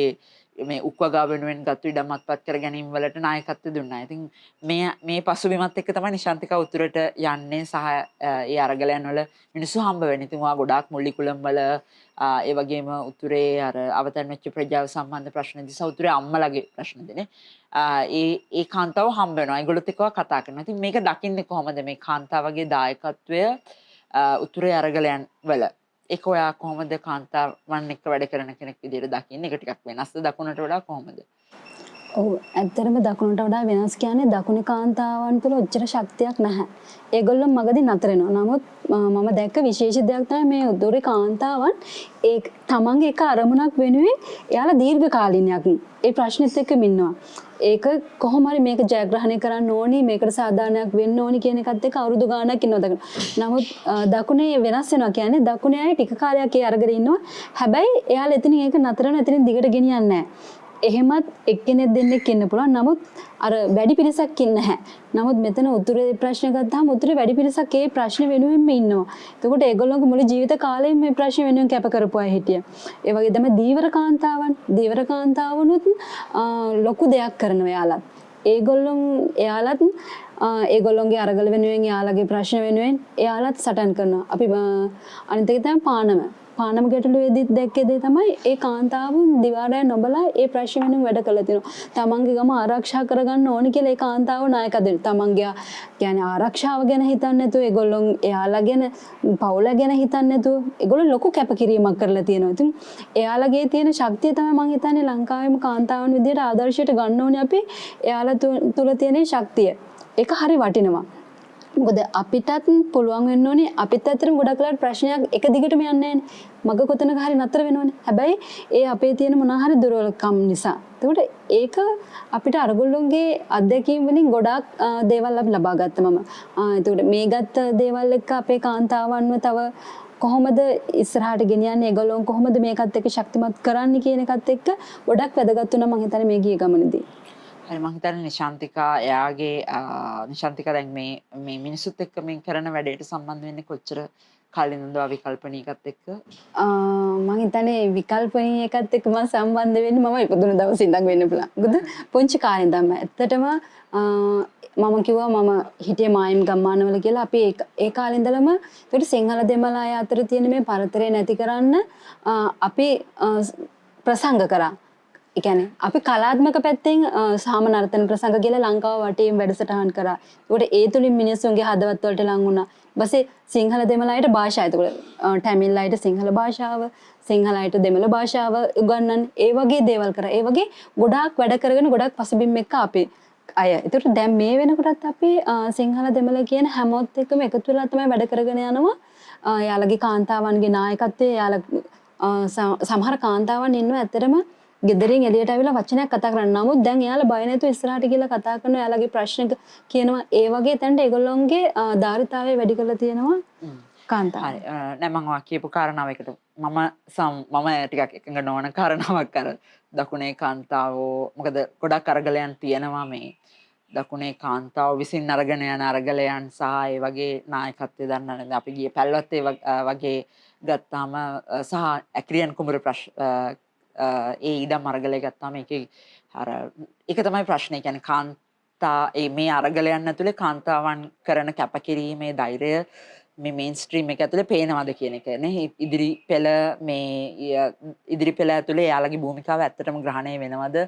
මේ උක්වගා වෙනුවෙන් ගත්තු ඉඩම් අත්පත් කර ගැනීම වලට නායකත්වය දුන්නා. ඉතින් මේ පසුබිමත් එක්ක තමයි නිශාන්තිකා උතුරට යන්නේ සහ ඒ අරගලයන් වල මිනිස්සු හම්බ වෙන්නේ. ඉතින් ඔයා ගොඩාක් මුල්ලිකුලම් වල ඒ වගේම උතුරේ අර අවතන් වෙච්ච ප්‍රජාව සම්බන්ධ ප්‍රශ්නදී සහ උතුරේ අම්මලාගේ ප්‍රශ්නදීනේ ඒ කාන්තාව හම්බ වෙනවා. ඒගොල්ලොත් එක්ක කතා කරනවා. ඉතින් මේක දකින්නේ කොහොමද මේ කාන්තාවගේ දායකත්වය උතුරේ අරගලයන් වල? ඒක ඔයා කොහොමද කාන්තාවන් එක්ක වැඩ කරන කෙනෙක් විදිහට දකින්නේ? ඒක ටිකක් වෙනස්ද දකුණට වඩා කොහොමද? ඔව් ඇත්තටම දකුණට වඩා වෙනස් කියන්නේ දකුණේ කාන්තාවන් තුළ ඔච්චර ශක්තියක් නැහැ. ඒගොල්ලෝ මගදී නතර වෙනවා. නමුත් මම දැක්ක විශේෂ දෙයක් තමයි මේ උතුරේ කාන්තාවන් ඒ තමන්ගේ එක අරමුණක් වෙනුවෙන් එයාලා දීර්ඝ කාලිනයක් ඒ ප්‍රශ්නෙත් එක්කම ඉන්නවා. ඒක කොහොම හරි මේක ජයග්‍රහණය කරන්න ඕනි මේකට සාධාරණයක් වෙන්න ඕනි කියන එකත් එක්ක අවුරුදු ගාණක් ඉන්නවා දකුණ. නමුත් දකුණේ වෙනස් වෙනවා කියන්නේ දකුණේ අය ටික කාලයක් ඒ අරගෙන ඉන්නවා. හැබැයි එයාලා එතනින් ඒක නතර වෙන එතනින් දිගට ගෙනියන්නේ නැහැ. එහෙමත් එක්කෙනෙක් දෙන්නෙක් ඉන්න පුළුවන්. නමුත් අර වැඩි පිරිසක් ඉන්නේ නැහැ. නමුත් මෙතන උතුරේ ප්‍රශ්න ගත්තාම උතුරේ වැඩි පිරිසක් ඒ ප්‍රශ්න වෙනුවෙන්ම ඉන්නවා. එතකොට ඒගොල්ලෝගේ මුළු ජීවිත කාලෙම මේ ප්‍රශ්න වෙනුවෙන් කැප කරපු අය හිටියා. ඒ වගේ තමයි දීවර කාන්තාවනුත් ලොකු දෙයක් කරනවා යාලත්. එයාලත් ඒගොල්ලොන්ගේ අරගල වෙනුවෙන් යාලගේ ප්‍රශ්න වෙනුවෙන් එයාලත් සටන් කරනවා. අපි අනිත් එක තමයි පානම ගැටලුවේදීත් දැක්කේ දේ තමයි ඒ කාන්තාවන් දිවාරය නොබලා ඒ ප්‍රශ්න වෙනුවෙන් වැඩ කළා තියෙනවා. තමන්ගේ ගම ආරක්ෂා කරගන්න ඕනි කියලා ඒ කාන්තාව නායකත්වය දෙන්න. තමන්ගේ කියන්නේ ආරක්ෂාව ගැන හිතන්නේ නැතුව ඒගොල්ලොන් එයාලා ගැන පවුල ගැන හිතන්නේ නැතුව ඒගොල්ලෝ ලොකු කැපකිරීමක් කරලා තියෙනවා. ඉතින් එයාලගේ තියෙන ශක්තිය තමයි මම හිතන්නේ ලංකාවේම කාන්තාවන් විදියට ආදර්ශයට ගන්න ඕනේ අපි. එයාලා තුල තියෙන ශක්තිය. ඒක හරි වටිනවා. මොකද අපිටත් පුළුවන් වෙන්න ඕනේ අපිත් ඇත්තටම ගොඩක් වෙලාවට ප්‍රශ්නයක් එක දිගටම යන්නේ නැහැනේ. මග කොතනක හරි නතර වෙනවනේ. හැබැයි ඒ අපේ තියෙන මොනවා හරි දුර්වලකම් නිසා. ඒකට ඒක අපිට අරගොල්ලොන්ගේ අත්දැකීම් වලින් ගොඩාක් දේවල් අපි ලබා ගත්තා මම. ඒකට මේ ගත්ත දේවල් එක්ක අපේ කාන්තාවන්ව තව කොහොමද ඉස්සරහට ගෙනියන්නේ ඒගොල්ලොන් කොහොමද මේකත් එක්ක ශක්තිමත් කරන්නේ කියන එකත් එක්ක ගොඩක් වැදගත් වුණා මම හිතන්නේ මේ ගිය ගමනේදී. හරි මම හිතන්නේ නිශාන්තිකා එයාගේ නිශාන්තිකා දැන් මේ මිනිසුත් එක්ක මේ කරන වැඩේට සම්බන්ධ වෙන්නේ කොච්චර කාලිනද විකල්පණීකත් එක්ක මම හිතන්නේ විකල්පණී එකත් එක්ක මම සම්බන්ධ වෙන්නේ මම ඉපදුණු දවසේ ඉඳන් වෙන්න පුළුවන්. මොකද පුංචි කාලේ ඉඳන්ම ඇත්තටම මම කිව්වා මම හිටියේ මායිම් ගම්මානවල කියලා අපි ඒ කාලේ ඉඳලම ඒකට සිංහල දෙමළ අය අතර තියෙන මේ පරතරය නැති කරන්න අපි ප්‍රසංග කරා. ඒ කියන්නේ අපි කලාත්මක පැත්තෙන් සාම නර්තන ප්‍රසංග කියලා ලංකාව වටේම වැඩසටහන් කරා. ඒකට ඒ තුලින් මිනිස්සුන්ගේ හදවත් වලට ලං වුණා. ඊපස්සේ සිංහල දෙමළ අයට භාෂා. ඒකට ටැමිල් අයට සිංහල භාෂාව, සිංහල අයට දෙමළ භාෂාව උගන්වන්න ඒ වගේ දේවල් කරා. ඒ වගේ ගොඩාක් වැඩ කරගෙන ගොඩාක් පසුබිම් එක්ක අපි අය. ඒකට දැන් මේ වෙනකොටත් අපි සිංහල දෙමළ කියන හැමෝත් එක්කම එකතු වෙලා තමයි වැඩ කරගෙන යනවා. යාළගේ කාන්තාවන්ගේ නායකත්වයේ යාළ සමහර කාන්තාවන් ඉන්නවා ඇත්තටම ගෙදරින් එළියට ආවිලා වචනයක් කතා කරන්න. නමුත් දැන් එයාලා බය නැතුව ඉස්සරහට ගිහලා කතා කරනවා. එයාලගේ ප්‍රශ්න කියනවා. ඒ වගේ තැනට ඒගොල්ලොන්ගේ ධාරිතාවය වැඩි කරලා තියෙනවා කාන්තාව. හරි නෑ මම කියපු කාරණාවකට මම ටිකක් එකඟ නොවන කාරණාවක් අර දකුණේ කාන්තාවෝ මොකද ගොඩක් අරගලයන් තියෙනවා මේ දකුණේ කාන්තාව විසින් අරගෙන යන අරගලයන් සහ ඒ වගේ නායකත්වය දන්නවනේ අපි ගියේ පැල්වත්තේ වගේ ගත්තාම සහ ඇක්‍රියන් කුමරු ඒ ඉඩම් අරගලය ගත්තාම ඒකේ අර ඒක තමයි ප්‍රශ්නේ. කියන්නේ කාන්තා මේ අරගලයන් ඇතුලේ කාන්තාවන් කරන කැපකිරීමේ ධෛර්යය මේ මේන් ස්ට්‍රීම් එක ඇතුලේ පේනවද කියන එක නේ. ඉදිරි පෙළ ඇතුලේ යාළගේ භූමිකාව ඇත්තටම ග්‍රහණය වෙනවද?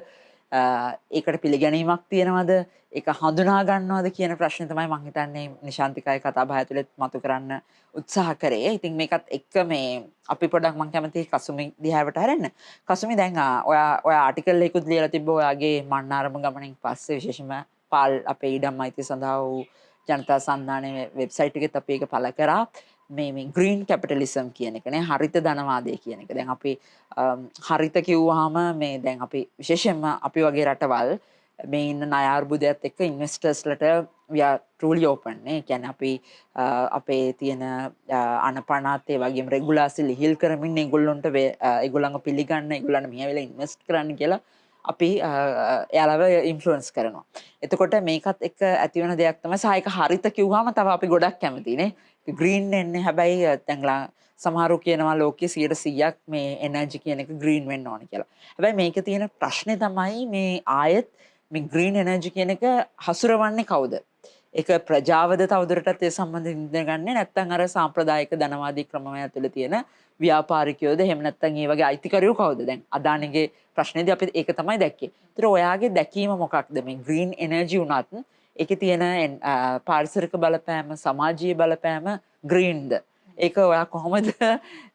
ඒකට පිළිගැනීමක් තියෙනවද? ඒක හඳුනා ගන්නවද කියන ප්‍රශ්නේ තමයි මම හිතන්නේ නිශාන්තිකාගේ කතා බහ ඇතුලේ මතු කරන්න උත්සාහ කරේ. ඉතින් මේකත් එක්ක මේ අපි පොඩ්ඩක් මම කැමතියි කසුමි දිහාවට හැරෙන්න. කසුමි දැන් ඔයා ආටිකල් එකකුත් ලියලා තිබ්බ ඔයාගේ මන්නාරම ගමනින් පස්සේ විශේෂයෙන්ම පාල් අපේ ඉඩම් අයිතිය සඳහා වූ ජනතා සන්ධානයේ වෙබ්සයිට් එකෙත් අපි ඒක පළ කරා. මේ ග්‍රීන් කැපිටලිසම් කියන එක නේ හරිත ධනවාදය කියන එක. දැන් අපි හරිත කිව්වහම මේ දැන් අපි විශේෂයෙන්ම අපි වගේ රටවල් මේ ඉන්න ණය අර්බුදයත් එක්ක ඉන්වෙස්ටර්ස්ලට we are truly open නේ. කියන්නේ අපි අපේ තියෙන අනපනත් ඒ වගේම රෙගුලාසි ලිහිල් කරමින් ඒගොල්ලන්ට ඒගොල්ලන්ව පිළිගන්න ඒගොල්ලන් මෙහෙවිලා ඉන්වෙස්ට් කරන්න කියලා අපි එයාලව ඉන්ෆ්ලුවන්ස් කරනවා. එතකොට මේකත් එක්ක ඇති වෙන දෙයක් තමයි සායක හරිත කිව්වම තව අපි ගොඩක් කැමතියි නේ. ග්‍රීන් එන්නේ හැබැයි දැන්ලා සමහරු කියනවා ලෝකයේ 100%ක් මේ එනර්ජි කියන එක ග්‍රීන් වෙන්න ඕනේ කියලා. හැබැයි මේකේ තියෙන ප්‍රශ්නේ තමයි මේ ආයෙත් මේ ග්‍රීන් එනර්ජි කියන එක හසුරවන්නේ කවුද? ඒක ප්‍රජාවද තවදුරටත් ඒ සම්බන්ධයෙන් ඉඳගන්නේ නැත්නම් අර සාම්ප්‍රදායික ධනවාදී ක්‍රමය ඇතුළේ තියෙන ව්‍යාපාරිකයෝද එහෙම නැත්නම් ඒ වගේ අයිතිකරුවෝ කවුද? දැන් අදානිගේ ප්‍රශ්නේදී අපි ඒක තමයි දැක්කේ. ඒතර ඔයාගේ දැකීම මොකක්ද මේ ග්‍රීන් එනර්ජි උනත් ඒකේ තියෙන පාරිසරික බලපෑම සමාජීය බලපෑම ග්‍රීන්ද? ඒක ඔයා කොහොමද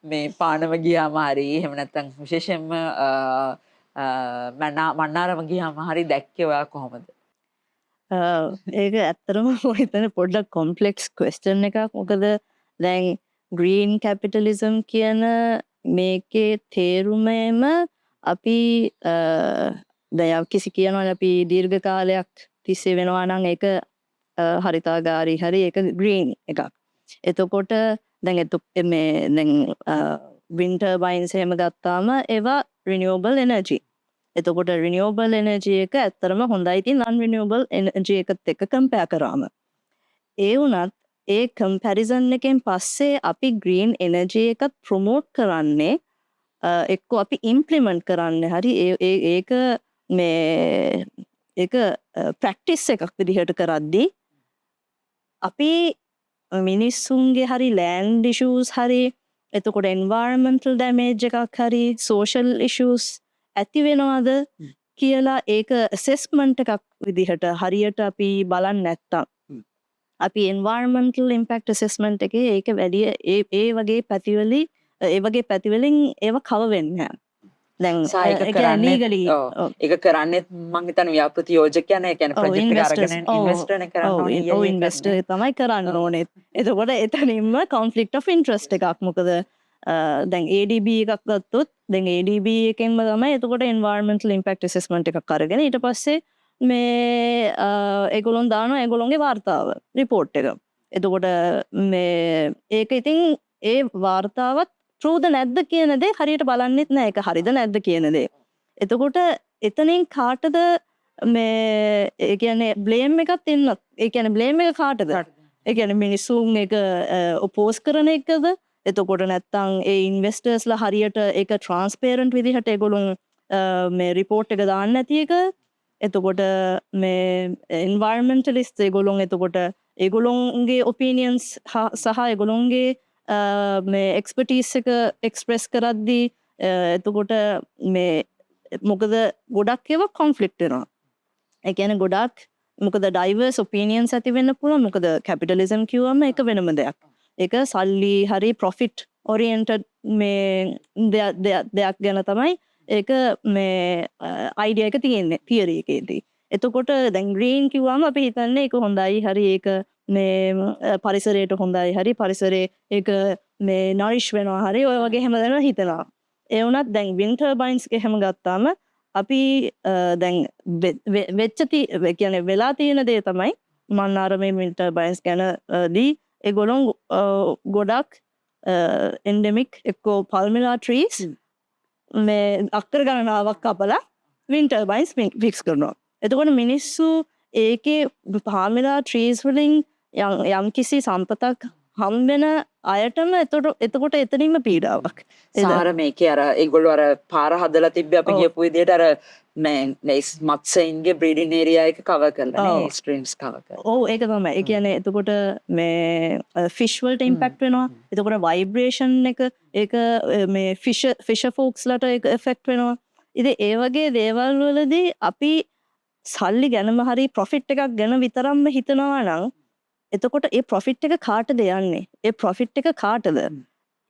මේ පානම ගියාම හරි එහෙම නැත්නම් විශේෂයෙන්ම මන්නාරම ගියාම හරි දැක්කේ ඔයා කොහොමද? ඒක ඇත්තරම හිතන පොඩ්ඩක් කොම්පලෙක්ස් ක්වෙස්චන් එකක්. මොකද දැන් ග්‍රීන් කැපිටලිසම් කියන මේකේ තේරුමම අපි දැන් කිසි කියනවා අපි දීර්ඝ කාලයක් තිස්සේ වෙනවා නම් ඒක හරිතාගාරී හරි ඒක ග්‍රීන් එකක්. එතකොට දැන් මේ දැන් වින්ඩ් ටර්බයින්ස් එහෙම ගත්තාම ඒවා රිනියුවබල් එනර්ජි. එතකොට රිනියුවබල් එනර්ජි එක ඇත්තරම හොඳයි ඉතින් නන් රිනියුවබල් එනර්ජි එකත් එක්ක කම්පෙයාර් කරාම. ඒ වුණත් ඒ කම්පැරිසන් එකෙන් පස්සේ අපි ග්‍රීන් එනර්ජි එකත් ප්‍රොමෝට් කරන්නේ එක්ක අපි ඉම්ප්ලිමන්ට් කරන්න හරි ඒක මේ ඒක ප්‍රැක්ටිස් එකක් විදිහට කරද්දී අපි මිනිස්සුන්ගේ හරි ලෑන්ඩ් ඉෂුස් හරි එතකොට එන්වයරන්මන්ටල් ඩැමේජ් එකක් හරි සෝෂල් ඉෂුස් ඇති වෙනවද කියලා ඒක ඇසෙස්මන්ට් එකක් විදිහට හරියට අපි බලන්නේ නැත්තම් අපි එන්වයරන්මන්ටල් ඉම්පැක්ට් ඇසෙස්මන්ට් එකේ ඒක වැඩි ඒ වගේ පැතිවලින් ඒව කව වෙන්නේ දැන් ඒක කරන්නේ මං හිතන්නේ ව්‍යාපෘති යෝජකයන් ඒ කියන්නේ ප්‍රොජෙක්ට් එක අරගෙන ඉන්වෙස්ටර් එක කරන්න ඕනේ. ඔව් ඉන්වෙස්ටර් තමයි කරන්න ඕනේ. එතකොට එතනින්ම කොන්ෆ්ලික්ට් ඔෆ් ඉන්ට්‍රස්ට් එකක්. මොකද දැන් ADB එකක් ගත්තොත් දැන් ADB එකෙන්ම තමයි එතකොට එන්වයරන්මන්ටල් ඉම්පැක්ට් ඇසෙස්මන්ට් එකක් අරගෙන ඊට පස්සේ මේ ඒගොල්ලොන් දානවා ඒගොල්ලොන්ගේ වාර්තාව රිපෝට් එක. එතකොට මේ ඒක ඉතින් ඒ වාර්තාවත් ට්‍රූද නැද්ද කියන දේ හරියට බලන්නෙත් නෑ. ඒක හරිද නැද්ද කියන දේ. එතකොට එතනින් කාටද මේ ඒ කියන්නේ බ්ලේම් එකක් එන්න. ඒ කියන්නේ බ්ලේම් එක කාටද? ඒ කියන්නේ මිනිස්සුන් එක ඔපෝස් කරන එකද? එතකොට නැත්තම් ඒ ඉන්වෙස්ටර්ස්ලා හරියට ඒක ට්‍රාන්ස්පරන්ට් විදිහට ඒගොල්ලොන් මේ රිපෝට් එක දාන්න නැති එක. එතකොට මේ එන්වයරන්මන්ටලිස්ට් ඒගොල්ලොන් එතකොට ඒගොල්ලොන්ගේ ඔපිනියන්ස් සහ ඒගොල්ලොන්ගේ මේ එක්ස්පර්ටීස් එක එක්ස්ප්‍රෙස් කරද්දී එතකොට මේ මොකද ගොඩක් ඒවා කොන්ෆ්ලික්ට් වෙනවා. ඒ කියන්නේ ගොඩක් මොකද ඩයිවර්ස් ඔපිනියන්ස් ඇති වෙන්න පුළුවන්. මොකද කැපිටලිසම් කිව්වම ඒක වෙනම දෙයක්. ඒක සල්ලි හරි ප්‍රොෆිට් ඔරියන්ටඩ් මේ දෙයක් ගැන තමයි ඒක මේ අයිඩියා එක තියෙන්නේ තියරි එකේදී. එතකොට දැන් ග්‍රීන් කිව්වම අපි හිතන්නේ ඒක හොඳයි හරි ඒක මේ පරිසරයට හොඳයි හරි පරිසරේ ඒක මේ නරිෂ් වෙනවා හරි ඔය වගේ හැම දෙනා හිතනවා. ඒ වුණත් දැන් වින්ඩ් ටර්බයින්ස් එක හැම ගත්තාම අපි දැන් කියන්නේ වෙලා තියෙන දේ තමයි මන්නාරමේ වින්ඩ් ටර්බයින්ස් ගැන දී ඒගොල්ලෝ ගොඩක් එන්ඩෙමික් එක්කෝ පල්මිලා ට්‍රීස් මේ අක්කර ගණනාවක් කපලා වින්ඩ් ටර්බයින්ස් ෆික්ස් කරනවා. එතකොට මිනිස්සු ඒකේ පාමිලා ට්‍රීස් වලින් යම් කිසි සම්පතක් හම්බෙන අයටම එතකොට එතනින්ම පීඩාවක්. සාර මේකේ අර ඒගොල්ලෝ අර පාර හදලා තිබ්බේ අපි ගියපු විදිහට අර මේ මත්ස්‍යයින්ගේ බ්‍රීඩින් ඒරියා එක කවර් කරලා නේ ස්ට්‍රීම්ස් කවර් කරලා. ඔව් ඒක තමයි. ඒ කියන්නේ එතකොට මේ ෆිෂ් වලට ඉම්පැක්ට් වෙනවා. එතකොට ভাইබ්‍රේෂන් එක ඒක මේ ෆිෂර් ෆෝක්ස්ලට ඒක එෆෙක්ට් වෙනවා. ඉතින් ඒ වගේ දේවල් වලදී අපි සල්ලි ගැනම හරි ප්‍රොෆිට් එකක් ගැන විතරක්ම හිතනවා නම් එතකොට ඒ ප්‍රොෆිට් එක කාටද යන්නේ? ඒ ප්‍රොෆිට් එක කාටද?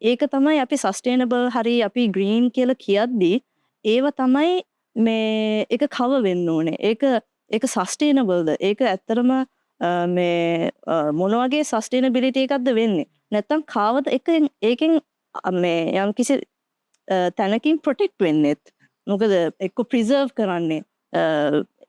ඒක තමයි අපි සස්ටේනබල් හරි අපි ග්‍රීන් කියලා කියද්දී ඒව තමයි මේ ඒක කව වෙන්න ඕනේ. ඒක සස්ටේනබල්ද? ඒක ඇත්තරම මේ මොන වගේ සස්ටේනබිලිටි එකක්ද වෙන්නේ? නැත්තම් කාවද ඒකෙන් මේ යම් කිසි තැනකින් ප්‍රොටෙක්ට් වෙන්නේත්. මොකද එක්ක ප්‍රිසර්ව් කරන්නේ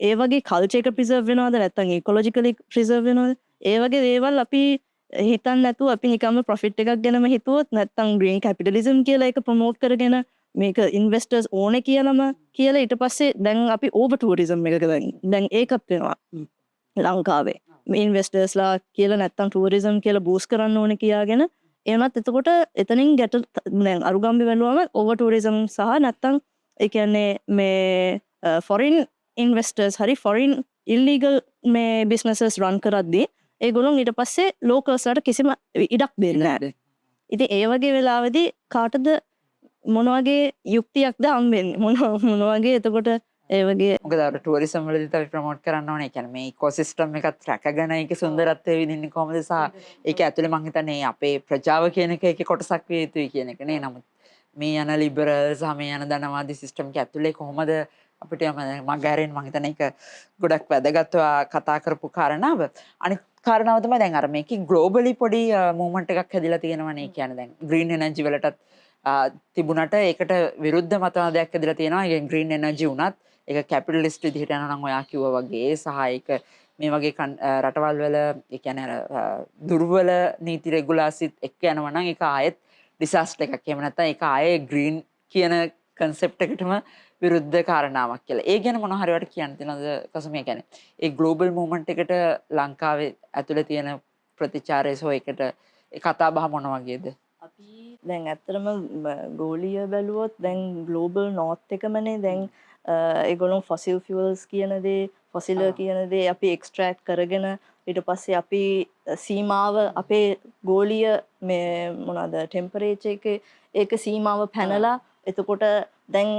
ඒ වගේ කල්චර් එක ප්‍රිසර්ව් වෙනවද නැත්නම් ඉකොලොජිකලි ප්‍රිසර්ව් වෙනවද? ඒ වගේ දේවල් අපි හිතන්නේ නැතුව අපි නිකම්ම ප්‍රොෆිට් එකක් ගැනම හිතුවොත් නැත්නම් ග්‍රීන් කැපිටලිසම් කියලා එක ප්‍රොමෝට් කරගෙන මේක ඉන්වෙස්ටර්ස් ඕනේ කියලා ඊට පස්සේ දැන් අපි ඕවර් ටූරිසම් එකක දැන් ඒකත් වෙනවා ලංකාවේ. මේ ඉන්වෙස්ටර්ස්ලා කියලා නැත්නම් ටූරිසම් කියලා බූස්ට් කරන්න ඕනේ කියාගෙන එනත් එතකොට එතනින් දැන් අරුගම්බි වැළුවම ඕවර් ටූරිසම් සහ නැත්නම් ඒ කියන්නේ මේ ෆොරින් ඉන්වෙස්ටර්ස් හරි ෆොරින් ඉල්ලීගල් මේ බිස්නසස් රන් කරද්දී ඒගොල්ලෝ ඊට පස්සේ ලෝකල්ස්ලට කිසිම ඉඩක් දෙන්නේ නැහැ. ඉතින් ඒ වගේ වෙලාවෙදී කාටද මොන වගේ යුක්තියක්ද හම්බෙන්නේ? මොන වගේ එතකොට ඒ වගේ මොකද අර ටූරිසම් වලදීත් අපි ප්‍රොමෝට් කරන්න ඕනේ. ඒ කියන්නේ මේ ඉකෝසිස්ටම් එකත් රැකගෙන ඒකේ සුන්දරත්වය විඳින්නේ කොහොමද සහ ඒක ඇතුලේ මම හිතන්නේ අපේ ප්‍රජාව කියන එක ඒකේ කොටසක් විය යුතුයි කියන එක නේ. නමුත් මේ යන ලිබරල් සහ මේ යන ධනවාදී සිස්ටම් එක ඇතුලේ කොහොමද අපිට මගහැරෙන් මම හිතන එක ගොඩක් වැදගත්ව කතා කරපු කාරණාව. අනිත් කාරණාව තමයි දැන් අර මේකේ ග්ලෝබලි පොඩි මූවමන්ට් එකක් හැදිලා තියෙනවනේ. කියන්නේ දැන් ග්‍රීන් එනර්ජි වලටත් තිබුණට ඒකට විරුද්ධ මතවාදයක් ඇදලා තියෙනවා. ඒ ග්‍රීන් එනර්ජි උනත් ඒක කැපිටලිස්ට් විදිහට යනවා නම් ඔයා කිව්වා වගේ සහ ඒක මේ වගේ රටවල් වල ඒ කියන්නේ අර දුර්වල නීති රෙගුලාසිත් එක්ක යනවා නම් ඒක ආයෙත් ඩිසාස්ටර් එකක්. එහෙම නැත්නම් ඒක ආයේ ග්‍රීන් කියන කන්සෙප්ට් එකටම විරුද්ධ කාරණාවක් කියලා. ඒ ගැන මොන හරි වට කියන්න තියෙනවද කසමේ? කියන්නේ ඒ ග්ලෝබල් මූවමන්ට් එකට ලංකාවේ ඇතුලේ තියෙන ප්‍රතිචාරය සෝ එකට ඒ කතා බහ මොන වගේද? අපි දැන් ඇත්තටම ගෝලීය බැලුවොත් දැන් ග්ලෝබල් නෝර්ත් එකමනේ දැන් ඒගොල්ලෝ ෆොසිල් ෆියුල්ස් කියන දේ ෆොසිල කියන දේ අපි එක්ස්ට්‍රැක්ට් කරගෙන ඊට පස්සේ අපි සීමාව අපේ ගෝලීය මේ මොනවාද ටෙම්පරේචර් එකේ ඒක සීමාව පැනලා එතකොට දැන්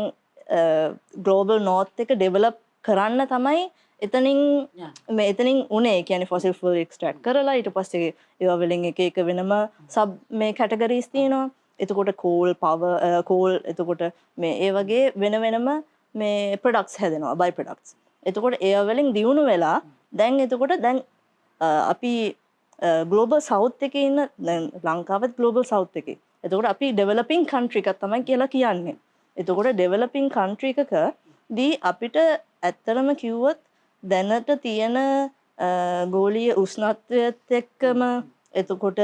ග්ලෝබල් නෝර්ත් එක ඩෙවලොප් කරන්න තමයි එතනින් උනේ. කියන්නේ ෆොසිල් ෆියුල් එක්ස්ට්‍රැක්ට් කරලා ඊට පස්සේ ඒවා වලින් එක වෙනම සබ් මේ කැටගරීස් තියෙනවා. එතකොට කෝල් එතකොට මේ ඒ වගේ වෙනම මේ ප්‍රොඩක්ට්ස් හැදෙනවා බයි ප්‍රොඩක්ට්ස්. එතකොට ඒවා වලින් දියුණු වෙලා දැන් අපි ග්ලෝබල් සවුත් එකේ ඉන්න දැන් ලංකාවත් ග්ලෝබල් සවුත් එකේ. එතකොට අපි ඩෙවලොපින් කන්ට්‍රි එකක් තමයි කියලා කියන්නේ. එතකොට ඩෙවලොපින් කන්ට්‍රි එකකදී අපිට ඇත්තටම කිව්වොත් දැනට තියෙන ගෝලීය උෂ්ණත්වයත් එක්කම එතකොට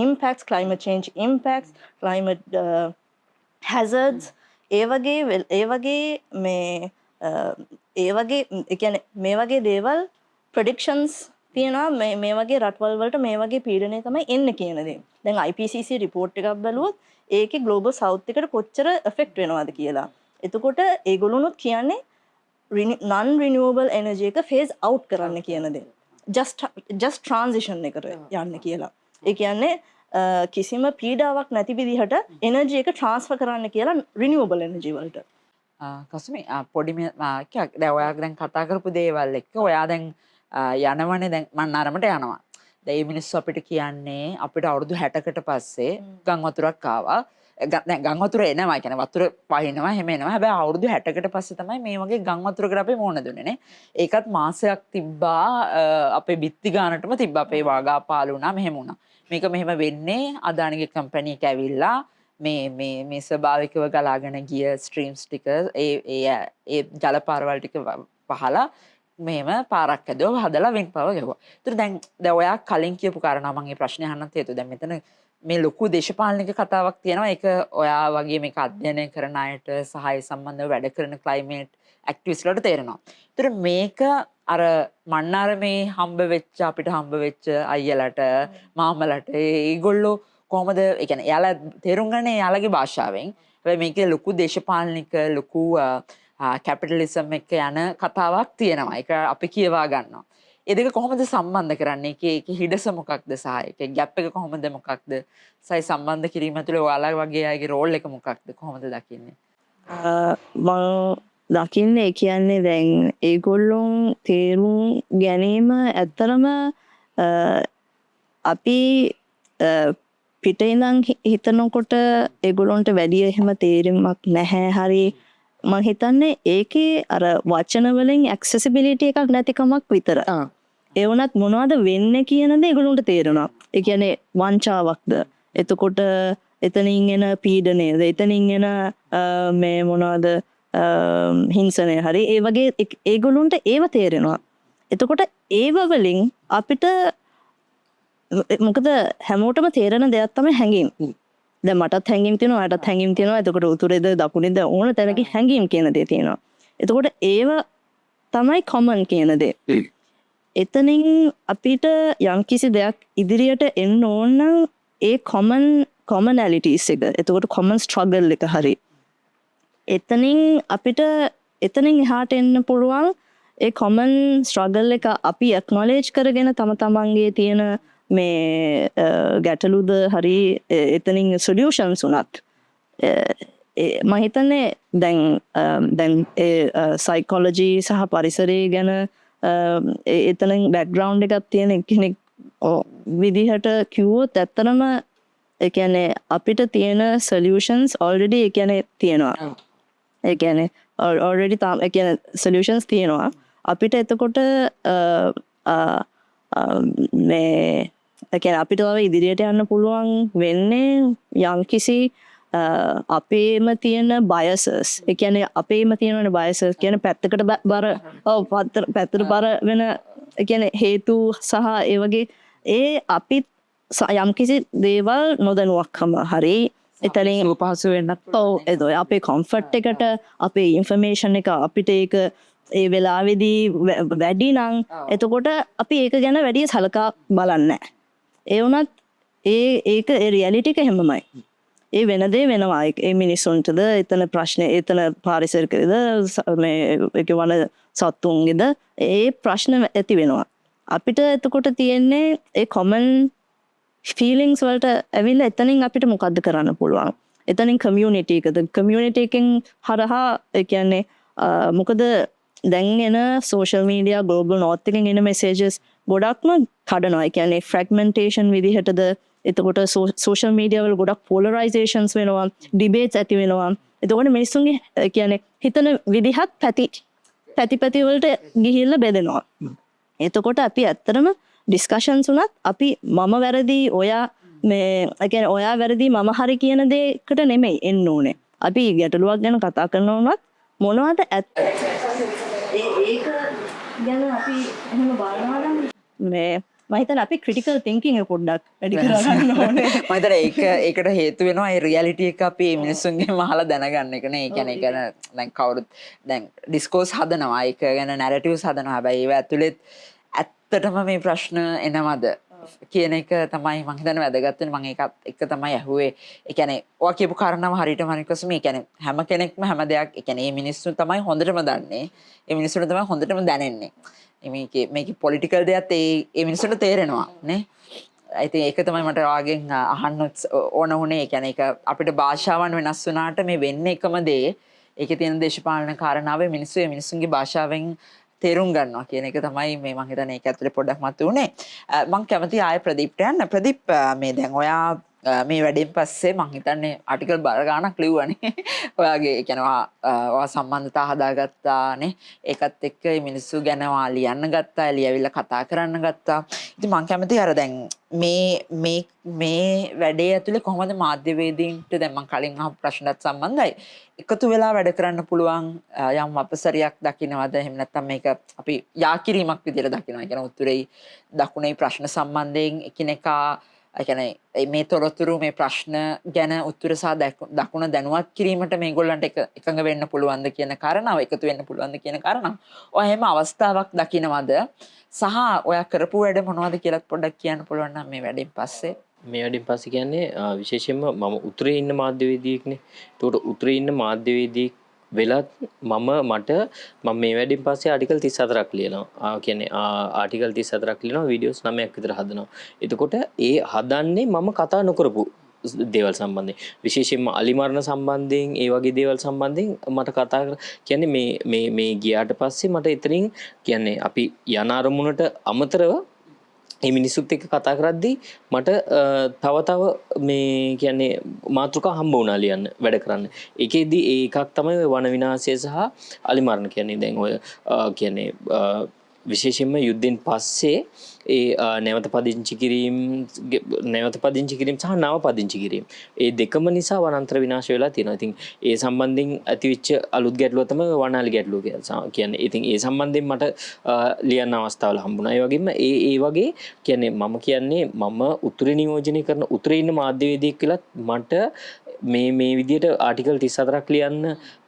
impacts climate change impacts climate hazards ඒ වගේ දේවල් predictions තියෙනවා මේ වගේ රටවල් වලට මේ වගේ පීඩනය තමයි එන්නේ කියන දේ. දැන් IPCC report එකක් බැලුවොත් ඒකේ global south එකට කොච්චර affect වෙනවද කියලා. එතකොට ඒගොල්ලොනුත් කියන්නේ non renewable energy එක phase out කරන්න කියන දේ. just transition එකට යන්න කියලා. ඒ කියන්නේ කිසිම පීඩාවක් නැති විදිහට එනර්ජි එක ට්‍රාන්ස්ෆර් කරන්න කියලා renewable energy වලට. කසමේ පොඩි දැන් ඔයා දැන් කතා කරපු දේවල් එක්ක ඔයා දැන් යනවනේ දැන් මම නරමට යනවා. දැන් මේ මිනිස්සු අපිට කියන්නේ අපිට අවුරුදු 60කට පස්සේ ගම් වතුරක් ආවා. දැන් ගම් වතුර එනවා කියන්නේ වතුර වහිනවා හැම එනවා. හැබැයි අවුරුදු 60කට පස්සේ තමයි මේ වගේ ගම් වතුරකට අපි මුහුණ දුන්නේ නේ. ඒකත් මාසයක් තිබ්බා අපේ බිත්ති ගානටම තිබ්බා. අපේ වාගා පාළු වුණා මෙහෙම වුණා. මේක මෙහෙම වෙන්නේ අදානිගේ කම්පැනි එක ඇවිල්ලා මේ ස්වභාවිකව ගලාගෙන ගිය ස්ට්‍රීම්ස් ටික ඒ ජල පාරවල් ටික පහලා මෙහෙම පාරක් ඇදුවා හදලා වින් පවර් ගෙවුවා. ඒතර දැන් ඔයා කලින් කියපු කාරණා මම මේ ප්‍රශ්නේ අහන්නත් හේතුව දැන් මෙතන මේ ලොකු දේශපාලනික කතාවක් තියෙනවා. ඒක ඔයා වගේ මේක අධ්‍යයනය කරන අයට සහාය සම්බන්ධව වැඩ කරන ක්ලයිමේට් ඇක්ටිවිස්ට්ලාට තේරෙනවා. ඒතර මේක අර මන්නාරමේ අපිට හම්බ වෙච්ච අයියලට මාමලට ඒගොල්ලෝ කොහොමද ඒ කියන්නේ එයාලා තේරුම් ගන්න එයාලගේ භාෂාවෙන්. හැබැයි මේකේ ලොකු දේශපාලනික ලොකු කැපිටලිසම් එක යන කතාවක් තියෙනවා. ඒක අපි කියවා ගන්නවා. ඒ දෙක කොහොමද සම්බන්ධ කරන්නේ? ඒකේ හිඩස මොකක්ද සහ ඒකේ ગેප් එක කොහොමද මොකක්ද? සයි සම්බන්ධ කිරීම ඇතුළේ ඔයාලා වගේ අයගේ රෝල් එක මොකක්ද? කොහොමද දකින්නේ? මම දකින්නේ කියන්නේ දැන් ඒගොල්ලොන් තේරුම් ගැනීම ඇත්තරම අපි පිටේ ඉඳන් හිතනකොට ඒගොල්ලොන්ට වැඩි එහෙම තේරීමක් නැහැ. හරි මම හිතන්නේ ඒකේ අර වචන වලින් ඇක්සෙසිබිලිටි එකක් නැතිකමක් විතර. ඒ වුණත් මොනවද වෙන්නේ කියන දේ ඒගොල්ලොන්ට තේරෙනවා. ඒ කියන්නේ වංචාවක්ද? එතකොට එතනින් එන පීඩනයද? එතනින් එන මේ මොනවද හිංසනය හරි ඒ වගේ ඒගොල්ලොන්ට ඒව තේරෙනවා. එතකොට ඒව වලින් අපිට මොකද හැමෝටම තේරෙන දෙයක් තමයි හැඟීම්. දැන් මටත් හැඟීම් තියෙනවා, ඔයාටත් හැඟීම් තියෙනවා. එතකොට උතුරේද දකුණේද ඕන තැනක හැඟීම් කියන දේ තියෙනවා. එතකොට ඒව තමයි common කියන දේ. එතනින් අපිට යම්කිසි දෙයක් ඉදිරියට එන්න ඕන නම් ඒ commonalities එක. එතකොට common struggle එක හරි. එතනින් එහාට එන්න පුළුවන් ඒ common struggle එක අපි acknowledge කරගෙන තමන්ගේ තියෙන මේ ගැටලුද හරි එතනින් solutions උනත් මම හිතන්නේ දැන් psychology සහ පරිසරය ගැන එතනින් background එකක් තියෙන කෙනෙක් විදිහට කිව්වොත් ඇත්තටම ඒ කියන්නේ අපිට තියෙන solutions already ඒ කියන්නේ තියෙනවා. ඒ කියන්නේ already ඒ කියන්නේ solutions තියෙනවා. අපිට එතකොට මේ ඒ කියන්නේ අපිට තව ඉදිරියට යන්න පුළුවන් වෙන්නේ යම්කිසි අපේම තියෙන biases. ඒ කියන්නේ අපේම තියෙන biases කියන්නේ පැත්තකට බර පැත්තට බර වෙන ඒ කියන්නේ හේතු සහ ඒ වගේ අපි යම්කිසි දේවල් නොදැනුවක්කම හරි එතනින් පහසු වෙන්නත් ඔව් එතකොට අපේ කම්ෆර්ට් එකට අපේ ඉන්ෆර්මේෂන් එක අපිට ඒක ඒ වෙලාවේදී වැඩි නම් එතකොට අපි ඒක ගැන වැඩි සලකා බලන්නේ නැහැ. ඒ වුණත් ඒක ඒ රියැලිටි එක එහෙමමයි. ඒ වෙන දේ වෙනවා. ඒ මිනිස්සුන්ටද එතන ප්‍රශ්න එතන පාරිසරිකද මේ ඒක වන සත්තුන්ගේද ඒ ප්‍රශ්න ඇති වෙනවා. අපිට එතකොට තියෙන්නේ ඒ කොමන් ෆීලිංගස් වලට ඇවිල්ලා එතනින් අපිට මොකද්ද කරන්න පුළුවන්. එතනින් කමියුනිටි එකද කමියුනිටි එකෙන් හරහා ඒ කියන්නේ මොකද දැන් එන සෝෂල් මීඩියා ග්ලෝබල් නෝර්ත් එකෙන් එන මෙසේජස් ගොඩක්ම කඩනවා. ඒ කියන්නේ ෆ්‍රැග්මන්ටේෂන් විදිහටද එතකොට සෝෂල් මීඩියා වල ගොඩක් පොලරයිසේෂන්ස් වෙනවා, ඩිබේට්ස් ඇති වෙනවා. එතකොට මිනිස්සුන්ගේ ඒ කියන්නේ හිතන විදිහත් පැති වලට ගිහිල්ලා බෙදෙනවා. එතකොට අපි ඇත්තටම ඩිස්කෂන්ස් උනත් අපි මම වැරදි ඔයා මේ ඒ කියන්නේ ඔයා වැරදි මම හරි කියන දෙයකට නෙමෙයි එන්න ඕනේ. අපි ගැටලුවක් ගැන කතා කරනවා වුණත් මොනවද ඒක ගැන අපි එහෙම බලනවා නම් මේ මම හිතන්නේ අපි ක්‍රිටිකල් තින්කින් එක පොඩ්ඩක් වැඩි කරගන්න ඕනේ. මම හිතන්නේ ඒකට හේතු වෙනවා ඒ රියැලිටි එක අපි මිනිස්සුන්ගෙන් අහලා දැනගන්න එක නේ. ඒ කියන්නේ ඒක දැන් කවුරුත් දැන් ඩිස්කෝස් හදනවා. ඒක ගැන නැරටිව්ස් හදනවා. හැබැයි ඒව ඇතුළෙත් ඇත්තටම මේ ප්‍රශ්න එනවද කියන එක තමයි මම හිතන්නේ වැදගත් වෙන්නේ. මම ඒකත් එක තමයි ඇහුවේ. ඒ කියන්නේ ඔයා කියපු කාරණාව හරියටම අනිකස් මේ කියන්නේ හැම කෙනෙක්ම හැම දෙයක් ඒ කියන්නේ මේ මිනිස්සු තමයි හොඳටම දන්නේ. ඒ මිනිස්සුන්ට තමයි හොඳටම දැනෙන්නේ. මේකේ පොලිටිකල් දෙයක් ඒ මිනිස්සුන්ට තේරෙනවා නේ. ඉතින් ඒක තමයි මට ඔයාගෙන් අහන්න ඕන වුණේ. ඒ කියන්නේ ඒක අපිට භාෂාවන් වෙනස් වුණාට මේ වෙන්නේ එකම දේ. ඒකේ තියෙන දේශපාලන කාරණාවේ මිනිස්සු මිනිස්සුන්ගේ භාෂාවෙන් තේරුම් ගන්නවා කියන එක තමයි මේ මම හිතන්නේ ඒක ඇතුලේ පොඩ්ඩක් මතුවුනේ. මම කැමති ආයෙ ප්‍රදීප්ට යන්න. ප්‍රදීප් මේ දැන් ඔයා මේ වැඩෙන් පස්සේ මම හිතන්නේ ආටිකල් බර ගානක් ලිව්වනේ. ඔයාගේ ඒ කියන්නේ ඔයා සම්බන්ධතා හදාගත්තා නේ. ඒකත් එක්ක මේ මිනිස්සු ගැන ඔයා ලියන්න ගත්තා, ලියවිලා කතා කරන්න ගත්තා. ඉතින් මම කැමති අර දැන් මේ වැඩේ ඇතුලේ කොහොමද මාධ්‍යවේදීන්ට දැන් මම කලින් අහපු ප්‍රශ්නත් සම්බන්ධයි. එකතු වෙලා වැඩ කරන්න පුළුවන් යම් අපසරියක් දකින්නවද? එහෙම නැත්නම් මේක අපි යාකිරීමක් විදිහට දකින්නවා. ඒ කියන්නේ උත්තරේ දකුණේ ප්‍රශ්න සම්බන්ධයෙන් එකිනෙකා ඒ කියන්නේ මේ තොරතුරු මේ ප්‍රශ්න ගැන උත්තර සහ දකුණ දැනුවත් කිරීමට මේගොල්ලන්ට එකඟ වෙන්න පුළුවන්ද කියන කාරණාව, එකතු වෙන්න පුළුවන්ද කියන කාරණාව. ඔය හැම අවස්ථාවක් දකින්නවද? සහ ඔයා කරපු වැඩ මොනවද කියලා පොඩ්ඩක් කියන්න පුළුවන් නම් මේ වැඩෙන් පස්සේ. මේ වැඩෙන් පස්සේ කියන්නේ විශේෂයෙන්ම මම උතුරේ ඉන්න මාධ්‍යවේදියෙක්නේ. ඒකට උතුරේ ඉන්න මාධ්‍යවේදියෙක් වෙලත් මට මේ වැඩෙන් පස්සේ ආටිකල් 34ක් ලියනවා. කියන්නේ ආටිකල් 34ක් ලියනවා, වීඩියෝස් 9ක් විතර හදනවා. එතකොට ඒ හදන්නේ මම කතා නොකරපු දේවල් සම්බන්ධයෙන්. විශේෂයෙන්ම අලිමරණ සම්බන්ධයෙන් ඒ වගේ දේවල් සම්බන්ධයෙන් මට කතා කියන්නේ මේ ගියාට පස්සේ මට එතනින් කියන්නේ අපි යන අරමුණට අමතරව මේ මිනිස්සුත් එක්ක කතා කරද්දී මට තව මේ කියන්නේ මාතෘකා හම්බ වුණා ලියන්න වැඩ කරන්න. ඒකෙදී ඒකක් තමයි වන විනාශය සහ අලිමරණ කියන්නේ. දැන් ඔය කියන්නේ විශේෂයෙන්ම යුද්ධෙන් පස්සේ ඒ නැවත පදිංචි කිරීම සහ නව පදිංචි කිරීම ඒ දෙකම නිසා වනාන්තර විනාශ වෙලා තියෙනවා. ඉතින් ඒ සම්බන්ධයෙන් ඇතිවෙච්ච අලුත් ගැටලුව තමයි වනාලි ගැටලුව කියන්නේ. ඉතින් ඒ සම්බන්ධයෙන් මට ලියන්න අවස්ථාවල හම්බුණා. ඒ වගේම ඒ වගේ කියන්නේ මම උතුරේ නියෝජනය කරන උතුරේ ඉන්න මාධ්‍යවේදියෙක් කියලත් මට මේ විදිහට ආටිකල් 34ක් ලියන්න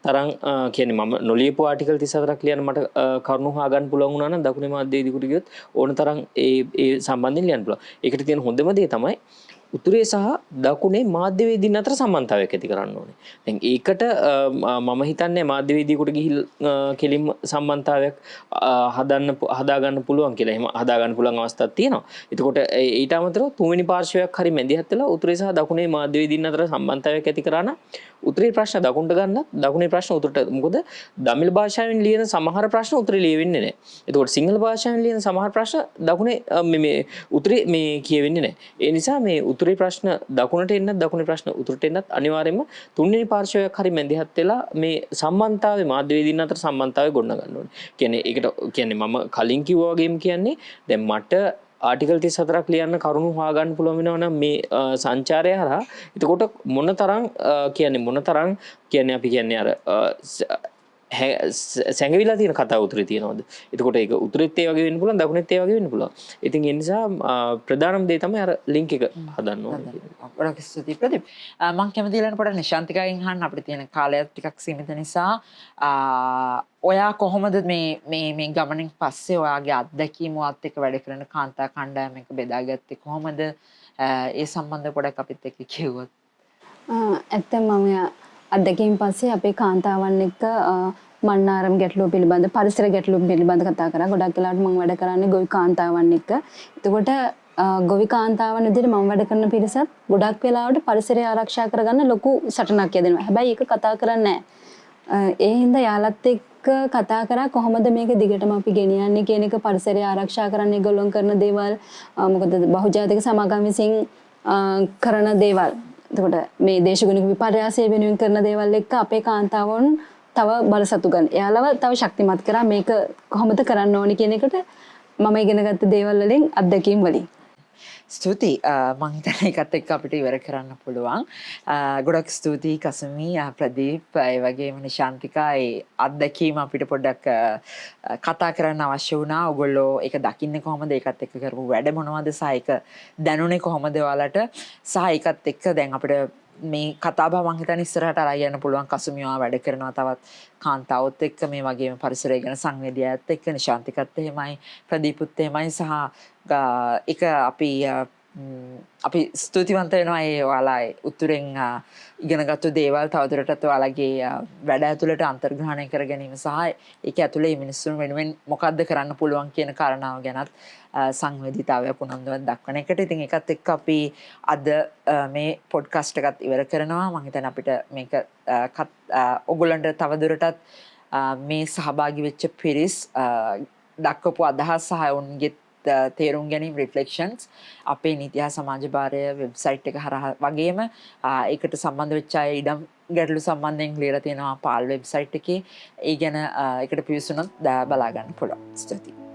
තරම් කියන්නේ මම නොලියපු ආටිකල් 34ක් ලියන්න මට කරුණු හොයාගන්න පුළුවන් වුණා නම් දකුණේ මාධ්‍යවේදියෙකුට ගියොත් ඕන තරම් ඒ සම්බන්ධයෙන් ලියන්න පුළුවන්. ඒකට තියෙන හොඳම දේ තමයි උතුරේ සහ දකුණේ මාධ්‍යවේදීන් අතර සම්බන්ධතාවයක් ඇති කරන්න ඕනේ. දැන් ඒකට මම හිතන්නේ මාධ්‍යවේදියෙකුට ගිහිල්ලා කෙලින්ම සම්බන්ධතාවයක් හදාගන්න පුළුවන් කියලා. එහෙම හදාගන්න පුළුවන් අවස්ථාවක් තියෙනවා. එතකොට ඊට අමතරව තුන්වෙනි පාර්ශවයක් හරි මැදිහත් වෙලා උතුරේ සහ දකුණේ මාධ්‍යවේදීන් අතර සම්බන්ධතාවයක් ඇති කරා නම් උතුරේ ප්‍රශ්න දකුණට ගන්නත් දකුණේ ප්‍රශ්න උතුරට. මොකද දමිළ භාෂාවෙන් ලියන සමහර ප්‍රශ්න උතුරේ ලියවෙන්නේ නැහැ. එතකොට සිංහල භාෂාවෙන් ලියන සමහර ප්‍රශ්න දකුණේ මේ උතුරේ මේ කියවෙන්නේ නැහැ. ඒ නිසා මේ උතුරේ ප්‍රශ්න දකුණට එන්නත් දකුණේ ප්‍රශ්න උතුරට එන්නත් අනිවාර්යයෙන්ම තුන්වෙනි පාර්ශවයක් හරි මැදිහත් වෙලා මේ සම්බන්ධතාවයේ මාධ්‍යවේදීන් අතර සම්බන්ධතාවය ගොඩනගන්න ඕනේ. කියන්නේ ඒකට කියන්නේ මම කලින් කිව්වා වගේම කියන්නේ දැන් මට ආටිකල් 34ක් ලියන්න කරුණු හොයාගන්න පුළුවන් වෙනවා නම් මේ සංචාරය හරහා එතකොට මොනතරම් කියන්නේ අපි කියන්නේ අර සැඟවිලා තියෙන කතා උතුරේ තියෙනවද? එතකොට ඒක උතුරෙත් ඒ වගේ වෙන්න පුළුවන් දකුණෙත් ඒ වගේ වෙන්න පුළුවන්. ඉතින් ඒ නිසා ප්‍රධානම දේ තමයි අර ලින්ක් එක හදන්න ඕනේ. ගොඩක් ස්තුතියි ප්‍රදීප්. මම කැමති ඊළඟ පොඩ නිශාන්තිකාගෙන් අහන්න අපිට තියෙන කාලය ටිකක් සීමිත නිසා ඔයා කොහොමද මේ ගමනින් පස්සේ ඔයාගේ අත්දැකීම් ඔයත් එක්ක වැඩ කරන කාන්තා කණ්ඩායම එක බෙදාගත්තේ කොහොමද? ඒ සම්බන්ධ පොඩක් අපිත් එක්ක කිව්වොත්. ඇත්තම මම අත්දැකීම් පස්සේ අපේ කාන්තාවන් එක්ක මන්නාරම් ගැටලුව පිළිබඳ පරිසර ගැටලුව පිළිබඳ කතා කරා. ගොඩක් වෙලාවට මම වැඩ කරන්නේ ගොවි කාන්තාවන් එක්ක. එතකොට ගොවි කාන්තාවන් විදිහට මම වැඩ කරන පිරිසත් ගොඩක් වෙලාවට පරිසරය ආරක්ෂා කරගන්න ලොකු සටනක් යදෙනවා. හැබැයි ඒක කතා කරන්නේ නැහැ. ඒ හින්දා යාලත් එක්ක කතා කරා කොහොමද මේක දිගටම අපි ගෙනියන්නේ කියන එක පරිසරය ආරක්ෂා කරන්න ඒගොල්ලෝ කරන දේවල් මොකද බහුජාතික සමාගම් විසින් කරන දේවල්. එතකොට මේ දේශගුණික විපර්යාසය වෙනුවෙන් කරන දේවල් එක්ක අපේ කාන්තාවන් තව බලසතු ගන්න. එයාලව තව ශක්තිමත් කරා මේක කොහොමද කරන්න ඕනි කියන එකට මම ඉගෙන ගත්ත දේවල් වලින් අත්දැකීම් වලින්. ස්තුතියි. මම හිතන්නේ ඒකත් එක්ක අපිට ඉවර කරන්න පුළුවන්. ගොඩක් ස්තුතියි කසමි, ප්‍රදීප්, ඒ වගේම නිශාන්තිකා ඒ අත්දැකීම අපිට පොඩ්ඩක් කතා කරන්න අවශ්‍ය වුණා. ඔයගොල්ලෝ ඒක දකින්නේ කොහොමද? ඒකත් එක්ක කරපු වැඩ මොනවද? සහ ඒක දැනුනේ කොහොමද ඔයාලට? සහ ඒකත් එක්ක දැන් අපිට මේ කතාබහ මං හිතන්නේ ඉස්සරහට අරගෙන යන්න පුළුවන්. කසුමියා වැඩ කරනවා තවත් කාන්තාවොත් එක්ක මේ වගේම පරිසරය ගැන සංවේදීයත් එක්ක නිශාන්තිකත් එහෙමයි ප්‍රදීපුත් එහෙමයි සහ ඒක අපි ස්තුතිවන්ත වෙනවා ඒ ඔයාලා උතුරෙන් ඉගෙනගත්තු දේවල් තවදුරටත් ඔයාලගේ වැඩ ඇතුළට අන්තර්ග්‍රහණය කර ගැනීම සහ ඒක ඇතුළේ මිනිස්සුන් වෙනුවෙන් මොකද්ද කරන්න පුළුවන් කියන කාරණාව ගැනත් සංවේදීතාවයක් උනන්දුවක් දක්වන එකට. ඉතින් ඒකත් එක්ක අපි අද මේ පොඩ්කාස්ට් එකත් ඉවර කරනවා. මම හිතන්නේ අපිට මේක ඔයගොල්ලන්ට තවදුරටත් මේ සහභාගී වෙච්ච පිරිස් දක්වපු අදහස් සහ උන්ගේ තේරුම් ගැනීම රිෆ්ලෙක්ෂන්ස් අපේ නීති හා සමාජ භාරය වෙබ්සයිට් එක හරහා වගේම ඒකට සම්බන්ධ වෙච්ච අය ඉඩම් ගැටලු සම්බන්ධයෙන් ලියලා තියෙනවා පාල් වෙබ්සයිට් එකේ. ඒ ගැන ඒකට පිවිසුනොත් බලා ගන්න පුළුවන්. ස්තුතියි.